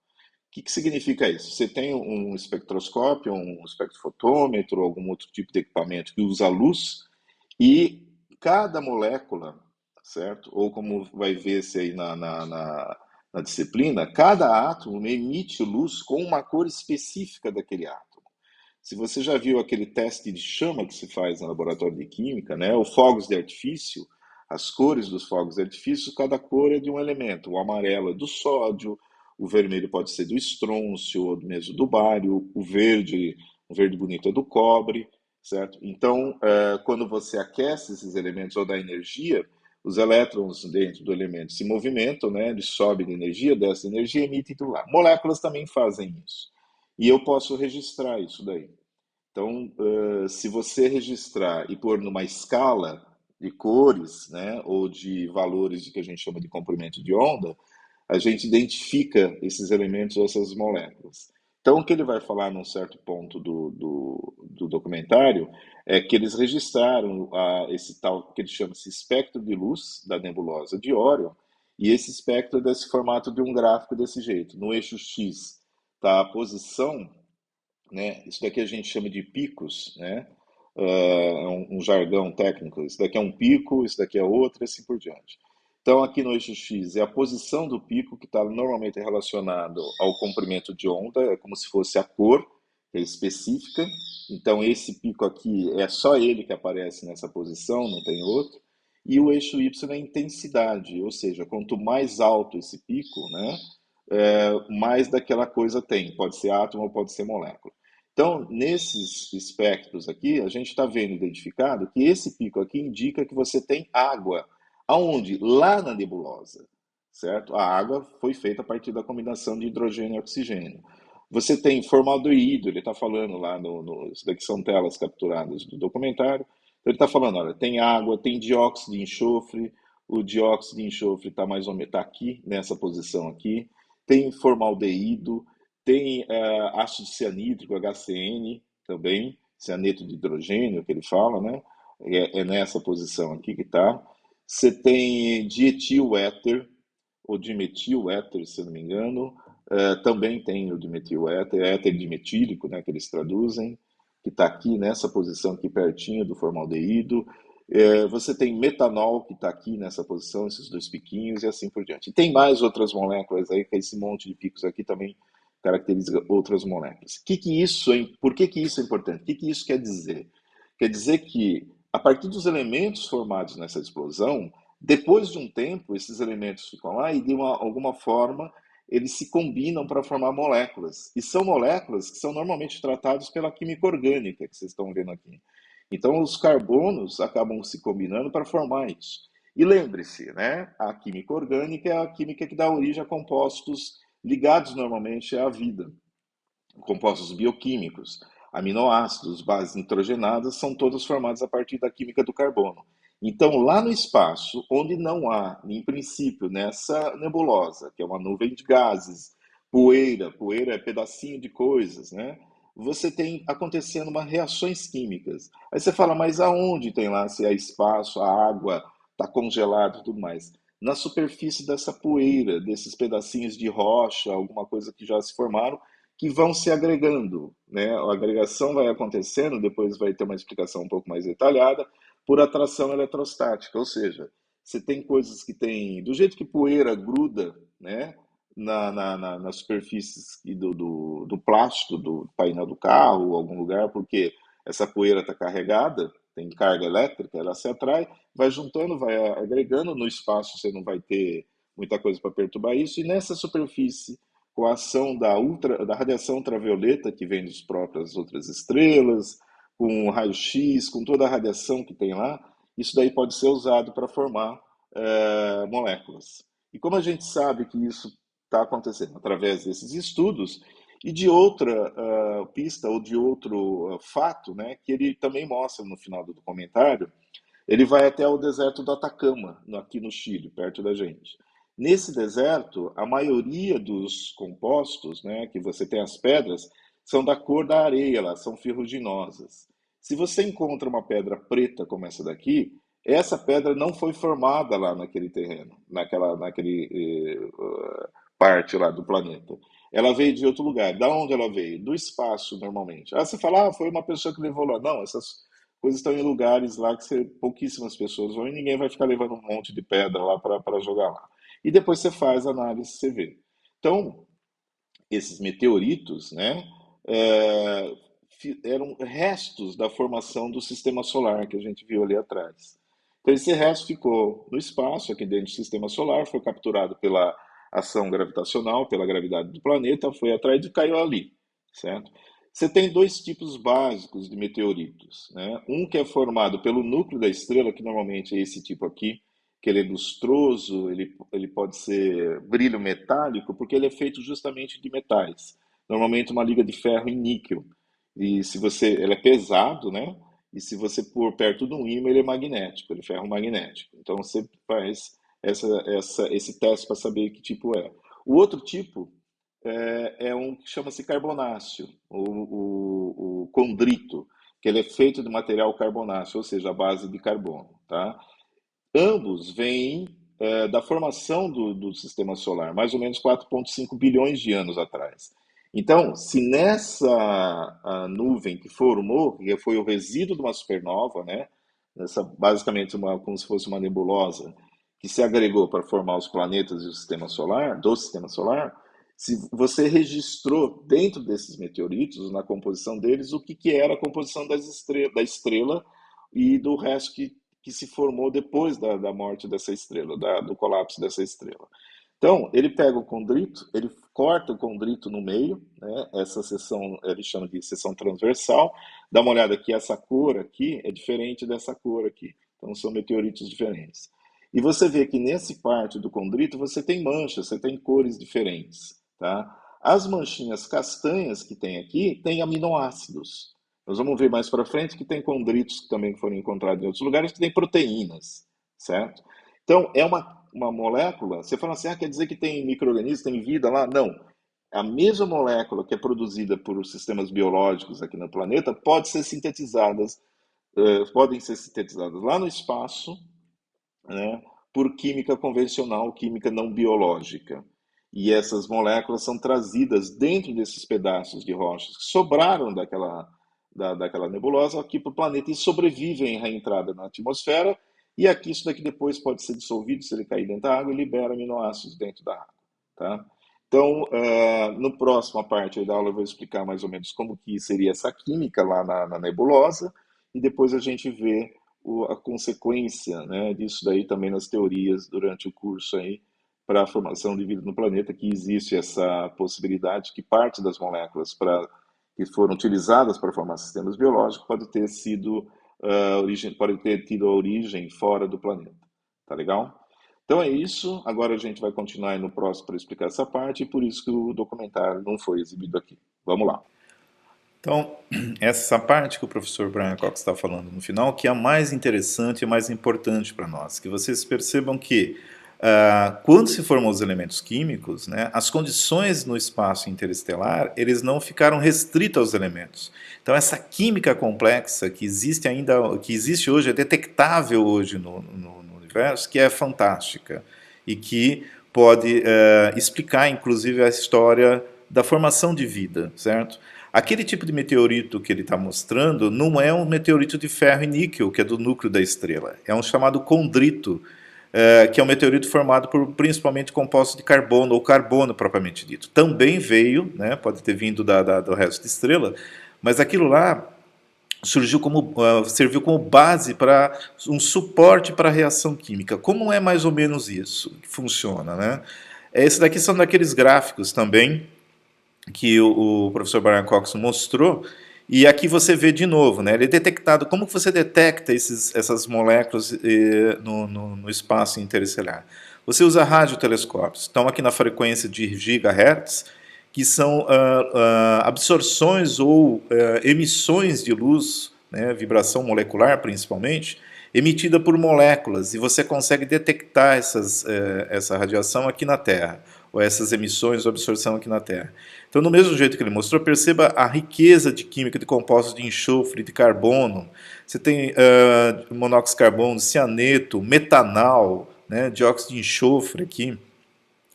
que significa isso? Você tem um espectroscópio, um espectrofotômetro, algum outro tipo de equipamento que usa luz, e cada molécula, certo? Ou como vai ver-se aí na disciplina, cada átomo emite luz com uma cor específica daquele átomo. Se você já viu aquele teste de chama que se faz no laboratório de química, né? O fogos de artifício, as cores dos fogos de artifício, cada cor é de um elemento. O amarelo é do sódio, o vermelho pode ser do estrôncio, ou mesmo do bário, o verde bonito é do cobre, certo? Então, quando você aquece esses elementos ou dá energia, os elétrons dentro do elemento se movimentam, né? Eles sobem de energia, descem de energia e emitem tudo lá. Moléculas também fazem isso. E eu posso registrar isso daí. Então, se você registrar e pôr numa escala de cores, né, ou de valores de que a gente chama de comprimento de onda, a gente identifica esses elementos ou essas moléculas. Então, o que ele vai falar num certo ponto do documentário é que eles registraram esse tal, que ele chama-se espectro de luz da nebulosa de Órion, e esse espectro é desse formato de um gráfico desse jeito. No eixo X está a posição, né? Isso daqui a gente chama de picos, né? É um jargão técnico. Isso daqui é um pico, isso daqui é outro, e assim por diante. Então, aqui no eixo X é a posição do pico, que está normalmente relacionado ao comprimento de onda, é como se fosse a cor, que é específica. Então, esse pico aqui é só ele que aparece nessa posição, não tem outro. E o eixo Y é a intensidade, ou seja, quanto mais alto esse pico, né, mais daquela coisa tem. Pode ser átomo ou pode ser molécula. Então, nesses espectros aqui, a gente está vendo identificado que esse pico aqui indica que você tem água. Aonde? Lá na nebulosa, certo? A água foi feita a partir da combinação de hidrogênio e oxigênio. Você tem formaldeído, ele está falando lá, isso daqui são telas capturadas do documentário, ele está falando, olha, tem água, tem dióxido de enxofre, o dióxido de enxofre está mais ou menos tá aqui, nessa posição aqui, tem formaldeído, tem ácido cianídrico, HCN também, cianeto de hidrogênio, que ele fala, né? É nessa posição aqui que está. Você tem dietil éter, ou dimetil éter, se eu não me engano. Também tem o dimetil éter, éter dimetílico, né, que eles traduzem, que está aqui nessa posição, aqui pertinho do formaldeído. Você tem metanol, que está aqui nessa posição, esses dois piquinhos, e assim por diante. E tem mais outras moléculas aí, que esse monte de picos aqui também caracteriza outras moléculas. Por que isso é importante? O que isso quer dizer? Quer dizer que, a partir dos elementos formados nessa explosão, depois de um tempo, esses elementos ficam lá e, de alguma forma, eles se combinam para formar moléculas. E são moléculas que são normalmente tratadas pela química orgânica, que vocês estão vendo aqui. Então, os carbonos acabam se combinando para formar isso. E lembre-se, né, a química orgânica é a química que dá origem a compostos ligados normalmente à vida, compostos bioquímicos. Aminoácidos, bases nitrogenadas, são todos formados a partir da química do carbono. Então, lá no espaço, onde não há, em princípio, nessa nebulosa, que é uma nuvem de gases, poeira é pedacinho de coisas, né? Você tem acontecendo uma reações químicas. Aí você fala, mas aonde tem lá, se é espaço, a água está congelada e tudo mais? Na superfície dessa poeira, desses pedacinhos de rocha, alguma coisa que já se formaram, que vão se agregando, né? A agregação vai acontecendo, depois vai ter uma explicação um pouco mais detalhada, por atração eletrostática, ou seja, você tem coisas que tem, do jeito que poeira gruda, né, nas superfícies do plástico, do painel do carro, ou algum lugar, porque essa poeira está carregada, tem carga elétrica, ela se atrai, vai juntando, vai agregando, no espaço você não vai ter muita coisa para perturbar isso, e nessa superfície, com a ação da radiação ultravioleta que vem das próprias outras estrelas, com raio-x, com toda a radiação que tem lá, isso daí pode ser usado para formar moléculas. E como a gente sabe que isso está acontecendo? Através desses estudos e de outra pista ou de outro fato, né, que ele também mostra no final do documentário. Ele vai até o deserto do Atacama, aqui no Chile, perto da gente. Nesse deserto, a maioria dos compostos, né, que você tem as pedras, são da cor da areia lá, são ferruginosas. Se você encontra uma pedra preta como essa daqui, essa pedra não foi formada lá naquele terreno, naquele parte lá do planeta. Ela veio de outro lugar. Da onde ela veio? Do espaço, normalmente. Aí você fala, foi uma pessoa que levou lá. Não, essas coisas estão em lugares lá que pouquíssimas pessoas vão e ninguém vai ficar levando um monte de pedra lá para jogar lá. E depois você faz a análise, você vê. Então, esses meteoritos, né, eram restos da formação do sistema solar que a gente viu ali atrás. Então, esse resto ficou no espaço, aqui dentro do sistema solar, foi capturado pela ação gravitacional, pela gravidade do planeta, foi atrás e caiu ali, certo? Você tem dois tipos básicos de meteoritos, né? Um que é formado pelo núcleo da estrela, que normalmente é esse tipo aqui, que ele é lustroso, ele pode ser brilho metálico, porque ele é feito justamente de metais. Normalmente uma liga de ferro em níquel. E se você, ele é pesado, né? E se você pôr perto de um ímã, ele é magnético, ele é ferro magnético. Então você faz esse teste para saber que tipo é. O outro tipo é um que chama-se carbonáceo, o condrito, que ele é feito de material carbonáceo, ou seja, a base de carbono, tá? Ambos vêm da formação do sistema solar, mais ou menos 4,5 bilhões de anos atrás. Então, se nessa nuvem que formou, que foi o resíduo de uma supernova, né, basicamente como se fosse uma nebulosa, que se agregou para formar os planetas e o sistema solar, do sistema solar, se você registrou dentro desses meteoritos, na composição deles, o que era a composição da estrela e do resto que se formou depois da morte dessa estrela, do colapso dessa estrela. Então, ele pega o condrito, ele corta o condrito no meio, né? Essa seção ele chama de seção transversal. Dá uma olhada aqui, essa cor aqui é diferente dessa cor aqui. Então, são meteoritos diferentes. E você vê que nesse parte do condrito você tem manchas, você tem cores diferentes, tá? As manchinhas castanhas que tem aqui têm aminoácidos. Nós vamos ver mais para frente que tem condritos que também foram encontrados em outros lugares que tem proteínas, certo? Então, é uma molécula, você fala assim, quer dizer que tem micro-organismos, tem vida lá? Não. A mesma molécula que é produzida por sistemas biológicos aqui no planeta podem ser sintetizadas lá no espaço, né, por química convencional, química não biológica. E essas moléculas são trazidas dentro desses pedaços de rochas que sobraram daquela nebulosa aqui para o planeta e sobrevivem à entrada na atmosfera. E aqui isso daqui depois pode ser dissolvido se ele cair dentro da água e libera aminoácidos dentro da água. Tá? Então, no próxima parte da aula eu vou explicar mais ou menos como que seria essa química lá na nebulosa e depois a gente vê a consequência, né, disso daí também nas teorias durante o curso aí para a formação de vida no planeta, que existe essa possibilidade que parte das moléculas que foram utilizadas para formar sistemas biológicos pode ter sido pode ter tido a origem fora do planeta. Tá legal? Então é isso. Agora a gente vai continuar no próximo para explicar essa parte e por isso que o documentário não foi exibido aqui. Vamos lá. Então, essa parte que o professor Brian Cox está falando no final, que é a mais interessante e mais importante para nós, que vocês percebam que quando se formam os elementos químicos, né, as condições no espaço interestelar, eles não ficaram restritos aos elementos. Então, essa química complexa que existe hoje, é detectável hoje no universo, que é fantástica e que pode explicar, inclusive, a história da formação de vida, certo? Aquele tipo de meteorito que ele está mostrando não é um meteorito de ferro e níquel, que é do núcleo da estrela. É um chamado condrito, que é um meteorito formado por principalmente compostos de carbono, ou carbono propriamente dito. Também veio, né, pode ter vindo do resto da estrela, mas aquilo lá serviu como base para um suporte para a reação química. Como é mais ou menos isso que funciona, né? Esses daqui são daqueles gráficos também, que o professor Brian Cox mostrou, e aqui você vê de novo, né? Ele é detectado, como que você detecta essas moléculas no espaço interestelar? Você usa radiotelescópios, estão aqui na frequência de gigahertz, que são absorções ou emissões de luz, né? Vibração molecular principalmente, emitida por moléculas, e você consegue detectar essa radiação aqui na Terra. ou essas emissões ou absorção aqui na Terra. Então, do mesmo jeito que ele mostrou, perceba a riqueza de química de compostos de enxofre, de carbono. Você tem monóxido de carbono, cianeto, metanal, né, dióxido de enxofre aqui.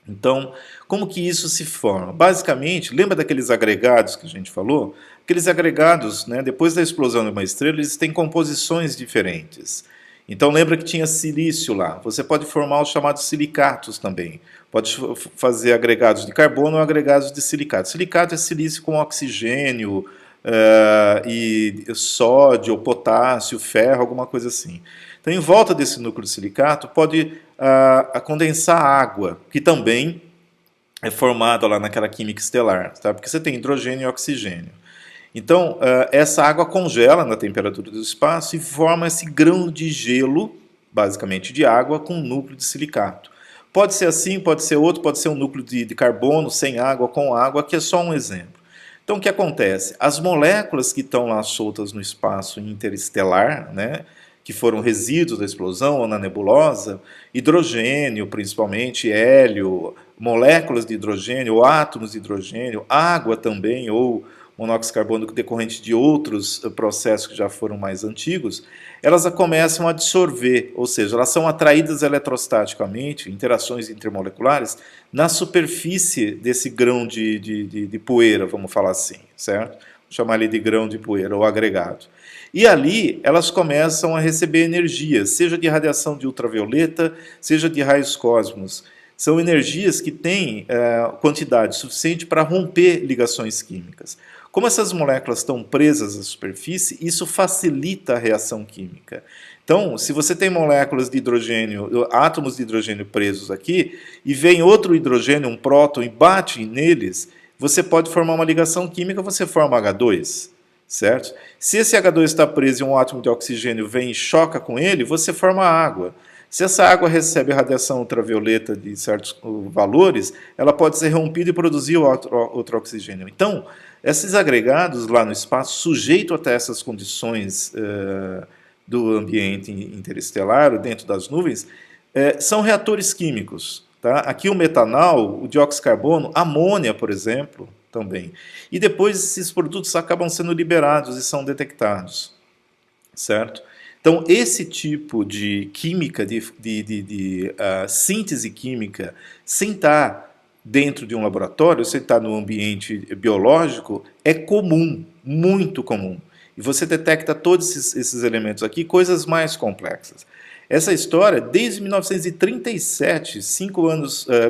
Então, como que isso se forma? Basicamente, lembra daqueles agregados que a gente falou? Aqueles agregados, né, depois da explosão de uma estrela, eles têm composições diferentes. Então, lembra que tinha silício lá. Você pode formar os chamados silicatos também. Pode fazer agregados de carbono ou agregados de silicato. Silicato é silício com oxigênio, e sódio, potássio, ferro, alguma coisa assim. Então, em volta desse núcleo de silicato, pode condensar água, que também é formada lá naquela química estelar, tá? Porque você tem hidrogênio e oxigênio. Então, essa água congela na temperatura do espaço e forma esse grão de gelo, basicamente de água, com um núcleo de silicato. Pode ser assim, pode ser outro, pode ser um núcleo de carbono, sem água, com água, que é só um exemplo. Então, o que acontece? As moléculas que estão lá soltas no espaço interestelar, né, que foram resíduos da explosão ou na nebulosa, hidrogênio, principalmente, hélio, moléculas de hidrogênio, ou átomos de hidrogênio, água também, ou monóxido de carbono decorrente de outros processos que já foram mais antigos, elas começam a absorver, ou seja, elas são atraídas eletrostaticamente, interações intermoleculares, na superfície desse grão de poeira, vamos falar assim, certo? Vou chamar ele de grão de poeira, ou agregado. E ali elas começam a receber energia, seja de radiação de ultravioleta, seja de raios cósmicos. São energias que têm quantidade suficiente para romper ligações químicas. Como essas moléculas estão presas à superfície, isso facilita a reação química. Então, se você tem moléculas de hidrogênio, átomos de hidrogênio presos aqui, e vem outro hidrogênio, um próton, e bate neles, você pode formar uma ligação química, você forma H2, certo? Se esse H2 está preso e um átomo de oxigênio vem e choca com ele, você forma água. Se essa água recebe radiação ultravioleta de certos valores, ela pode ser rompida e produzir outro oxigênio. Então, esses agregados lá no espaço, sujeitos até essas condições do ambiente interestelar, dentro das nuvens, são reatores químicos. Tá? Aqui o metanal, o dióxido de carbono, amônia, por exemplo, também. E depois esses produtos acabam sendo liberados e são detectados. Certo? Então, esse tipo de química, de síntese química, sem estar dentro de um laboratório, sem estar no ambiente biológico, é comum, muito comum. E você detecta todos esses elementos aqui, coisas mais complexas. Essa história, desde 1937,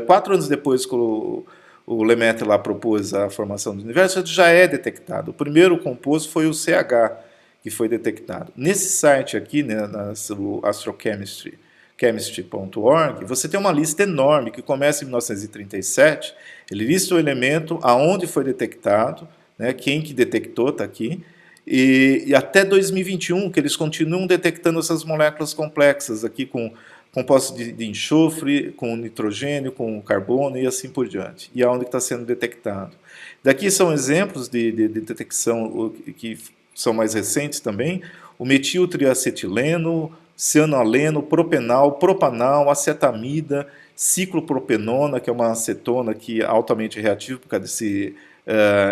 4 anos depois que o Lemaitre lá propôs a formação do universo, já é detectado. O primeiro composto foi o CH, que foi detectado. Nesse site aqui, né, no astrochemistry.org, você tem uma lista enorme que começa em 1937, ele lista o elemento, aonde foi detectado, né, quem que detectou, está aqui, e até 2021, que eles continuam detectando essas moléculas complexas, aqui com compostos de enxofre, com nitrogênio, com carbono e assim por diante, e aonde está sendo detectado. Daqui são exemplos de detecção que são mais recentes também, o metiltriacetileno, cianoaleno, propenal, propanal, acetamida, ciclopropenona, que é uma acetona que é altamente reativa por causa desse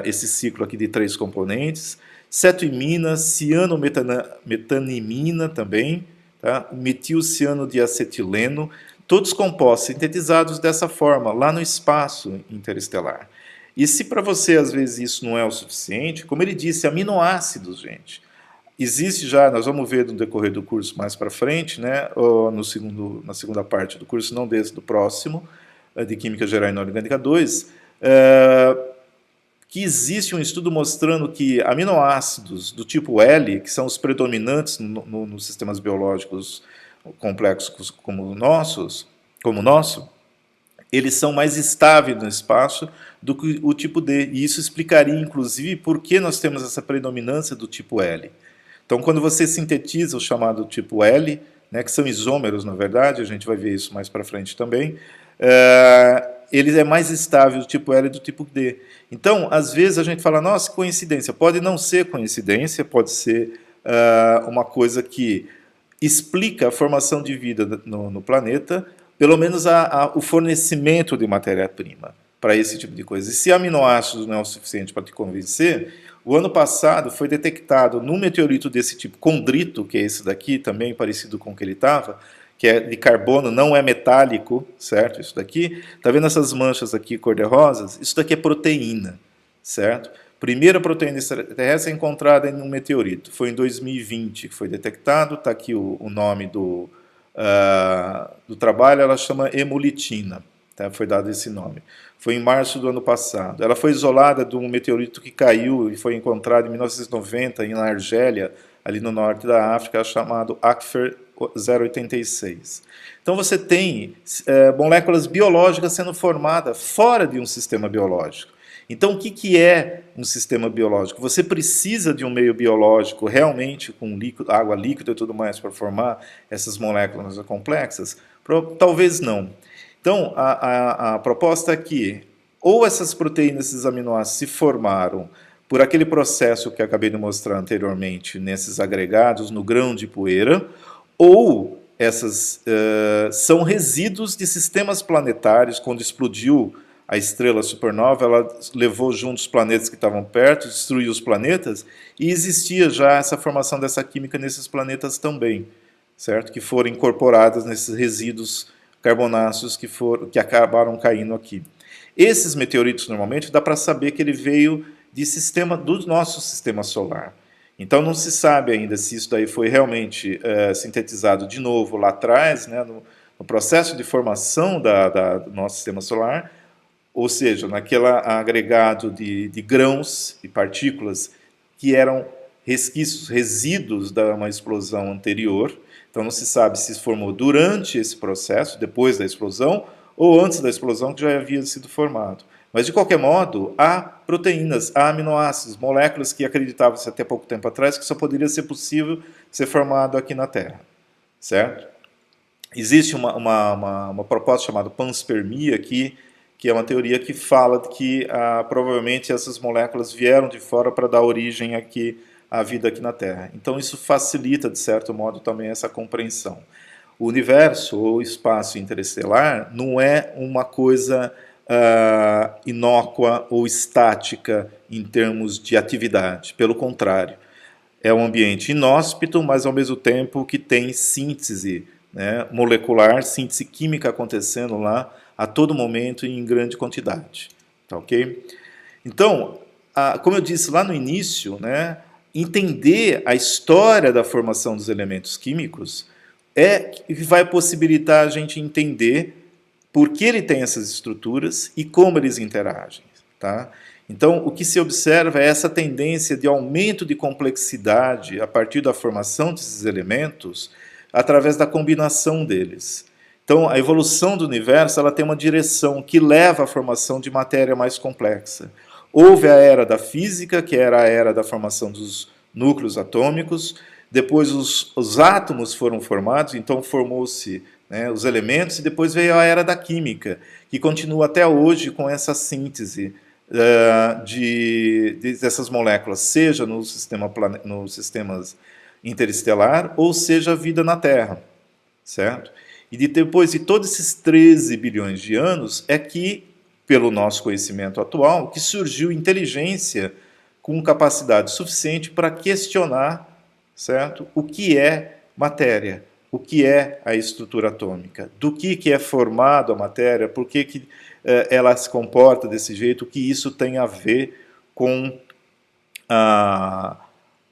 esse ciclo aqui de 3 componentes, cetoimina, cianometanimina também, tá? Metilcianodiacetileno, todos compostos sintetizados dessa forma, lá no espaço interestelar. E se para você, às vezes, isso não é o suficiente, como ele disse, aminoácidos, gente. Existe já, nós vamos ver no decorrer do curso mais para frente, né, ou na segunda parte do curso, não desse, do próximo, de Química Geral Inorgânica 2, que existe um estudo mostrando que aminoácidos do tipo L, que são os predominantes nos sistemas biológicos complexos como o nosso, eles são mais estáveis no espaço do que o tipo D. E isso explicaria, inclusive, por que nós temos essa predominância do tipo L. Então, quando você sintetiza o chamado tipo L, né, que são isômeros, na verdade, a gente vai ver isso mais para frente também, ele é mais estável do tipo L do tipo D. Então, às vezes a gente fala, nossa, coincidência. Pode não ser coincidência, pode ser uma coisa que explica a formação de vida no planeta, pelo menos o fornecimento de matéria-prima para esse tipo de coisa. E se aminoácidos não é o suficiente para te convencer, o ano passado foi detectado num meteorito desse tipo, condrito, que é esse daqui, também parecido com o que ele estava, que é de carbono, não é metálico, certo? Isso daqui, tá vendo essas manchas aqui cor-de-rosas? Isso daqui é proteína, certo? Primeira proteína extraterrestre encontrada em um meteorito. Foi em 2020 que foi detectado, está aqui o nome do trabalho, ela chama hemulitina, tá? Foi dado esse nome. Foi em março do ano passado. Ela foi isolada de um meteorito que caiu e foi encontrado em 1990 na Argélia, ali no norte da África, chamado Akfer 086. Então você tem moléculas biológicas sendo formadas fora de um sistema biológico. Então, o que é um sistema biológico? Você precisa de um meio biológico realmente com líquido, água líquida e tudo mais para formar essas moléculas complexas? Talvez não. Então, a proposta é que ou essas proteínas, esses aminoácidos se formaram por aquele processo que eu acabei de mostrar anteriormente nesses agregados, no grão de poeira, ou essas são resíduos de sistemas planetários. Quando explodiu a estrela supernova, ela levou junto os planetas que estavam perto, destruiu os planetas, e existia já essa formação dessa química nesses planetas também, certo? Que foram incorporadas nesses resíduos carbonáceos que acabaram caindo aqui. Esses meteoritos, normalmente, dá para saber que ele veio do nosso sistema solar. Então, não se sabe ainda se isso daí foi realmente sintetizado de novo lá atrás, né, no processo de formação do nosso sistema solar, ou seja, naquele agregado de grãos e partículas que eram resquícios, resíduos de uma explosão anterior. Então não se sabe se formou durante esse processo, depois da explosão, ou antes da explosão, que já havia sido formado. Mas, de qualquer modo, há proteínas, há aminoácidos, moléculas que acreditavam-se até pouco tempo atrás que só poderia ser possível ser formado aqui na Terra, certo? Existe uma proposta chamada panspermia aqui, que é uma teoria que fala que provavelmente essas moléculas vieram de fora para dar origem aqui à vida aqui na Terra. Então isso facilita, de certo modo, também essa compreensão. O universo, ou o espaço interestelar, não é uma coisa inócua ou estática em termos de atividade. Pelo contrário, é um ambiente inóspito, mas ao mesmo tempo que tem síntese, né, molecular, síntese química acontecendo lá a todo momento e em grande quantidade. Tá, ok? Então, como eu disse lá no início, né, entender a história da formação dos elementos químicos vai possibilitar a gente entender por que ele tem essas estruturas e como eles interagem. Tá? Então, o que se observa é essa tendência de aumento de complexidade a partir da formação desses elementos através da combinação deles. Então, a evolução do universo ela tem uma direção que leva à formação de matéria mais complexa. Houve a era da física, que era a era da formação dos núcleos atômicos, depois os átomos foram formados, então formou-se, né, os elementos, e depois veio a era da química, que continua até hoje com essa síntese dessas moléculas, seja no sistemas interestelar, ou seja a vida na Terra, certo? E depois de todos esses 13 bilhões de anos é que, pelo nosso conhecimento atual, que surgiu inteligência com capacidade suficiente para questionar, certo, o que é matéria, o que é a estrutura atômica, do que é formado a matéria, por que ela se comporta desse jeito, o que isso tem a ver com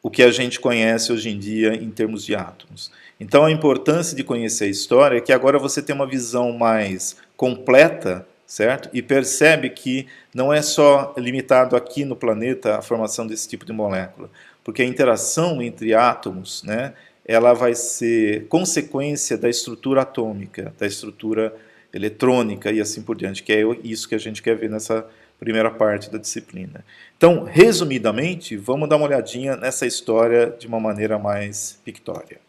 o que a gente conhece hoje em dia em termos de átomos. Então, a importância de conhecer a história é que agora você tem uma visão mais completa, certo? E percebe que não é só limitado aqui no planeta a formação desse tipo de molécula, porque a interação entre átomos, né, ela vai ser consequência da estrutura atômica, da estrutura eletrônica e assim por diante, que é isso que a gente quer ver nessa primeira parte da disciplina. Então, resumidamente, vamos dar uma olhadinha nessa história de uma maneira mais pictória.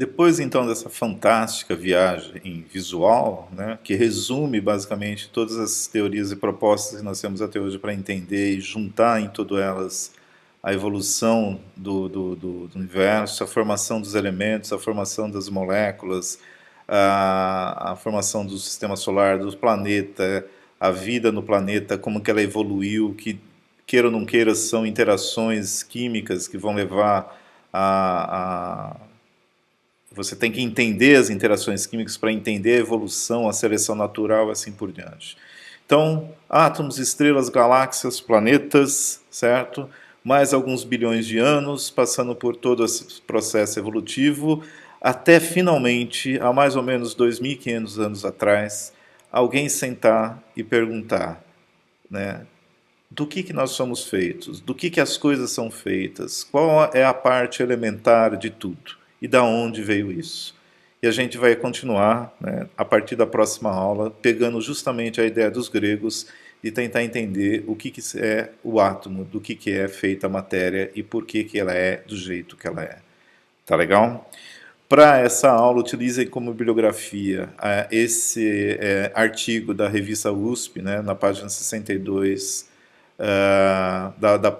Depois, então, dessa fantástica viagem visual, né, que resume basicamente todas as teorias e propostas que nós temos até hoje para entender e juntar em todas elas a evolução do universo, a formação dos elementos, a formação das moléculas, a formação do sistema solar, do planeta, a vida no planeta, como que ela evoluiu, que, queira ou não queira, são interações químicas que vão levar a você tem que entender as interações químicas para entender a evolução, a seleção natural e assim por diante. Então, átomos, estrelas, galáxias, planetas, certo? Mais alguns bilhões de anos, passando por todo esse processo evolutivo, até finalmente, há mais ou menos 2.500 anos atrás, alguém sentar e perguntar, né, do que nós somos feitos, do que as coisas são feitas, qual é a parte elementar de tudo e da onde veio isso. E a gente vai continuar, né, a partir da próxima aula, pegando justamente a ideia dos gregos e tentar entender o que é o átomo, do que é feita a matéria e por que ela é do jeito que ela é. Tá legal? Para essa aula, utilizem como bibliografia esse artigo da revista USP, né, na página 62,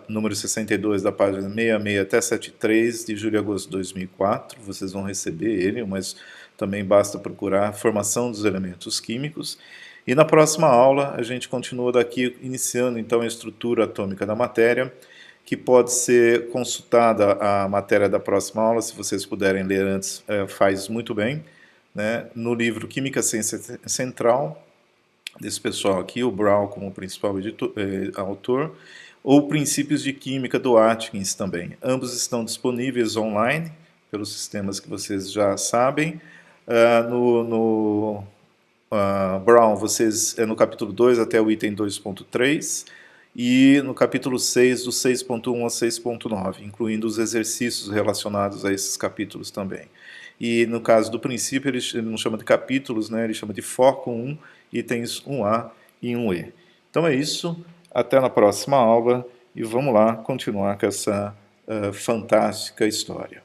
número 62, da página 66 até 73, de julho e agosto de 2004. Vocês vão receber ele, mas também basta procurar Formação dos Elementos Químicos. E na próxima aula, a gente continua daqui, iniciando então a estrutura atômica da matéria, que pode ser consultada a matéria da próxima aula, se vocês puderem ler antes, faz muito bem, né? No livro Química Ciência Central, desse pessoal aqui, o Brown como principal autor, ou Princípios de Química do Atkins também. Ambos estão disponíveis online, pelos sistemas que vocês já sabem. Brown, vocês no capítulo 2 até o item 2.3, e no capítulo 6, do 6.1 a 6.9, incluindo os exercícios relacionados a esses capítulos também. E no caso do princípio, ele não chama de capítulos, né? Ele chama de foco 1, itens 1A e 1E. Então é isso, até na próxima aula, e vamos lá continuar com essa fantástica história.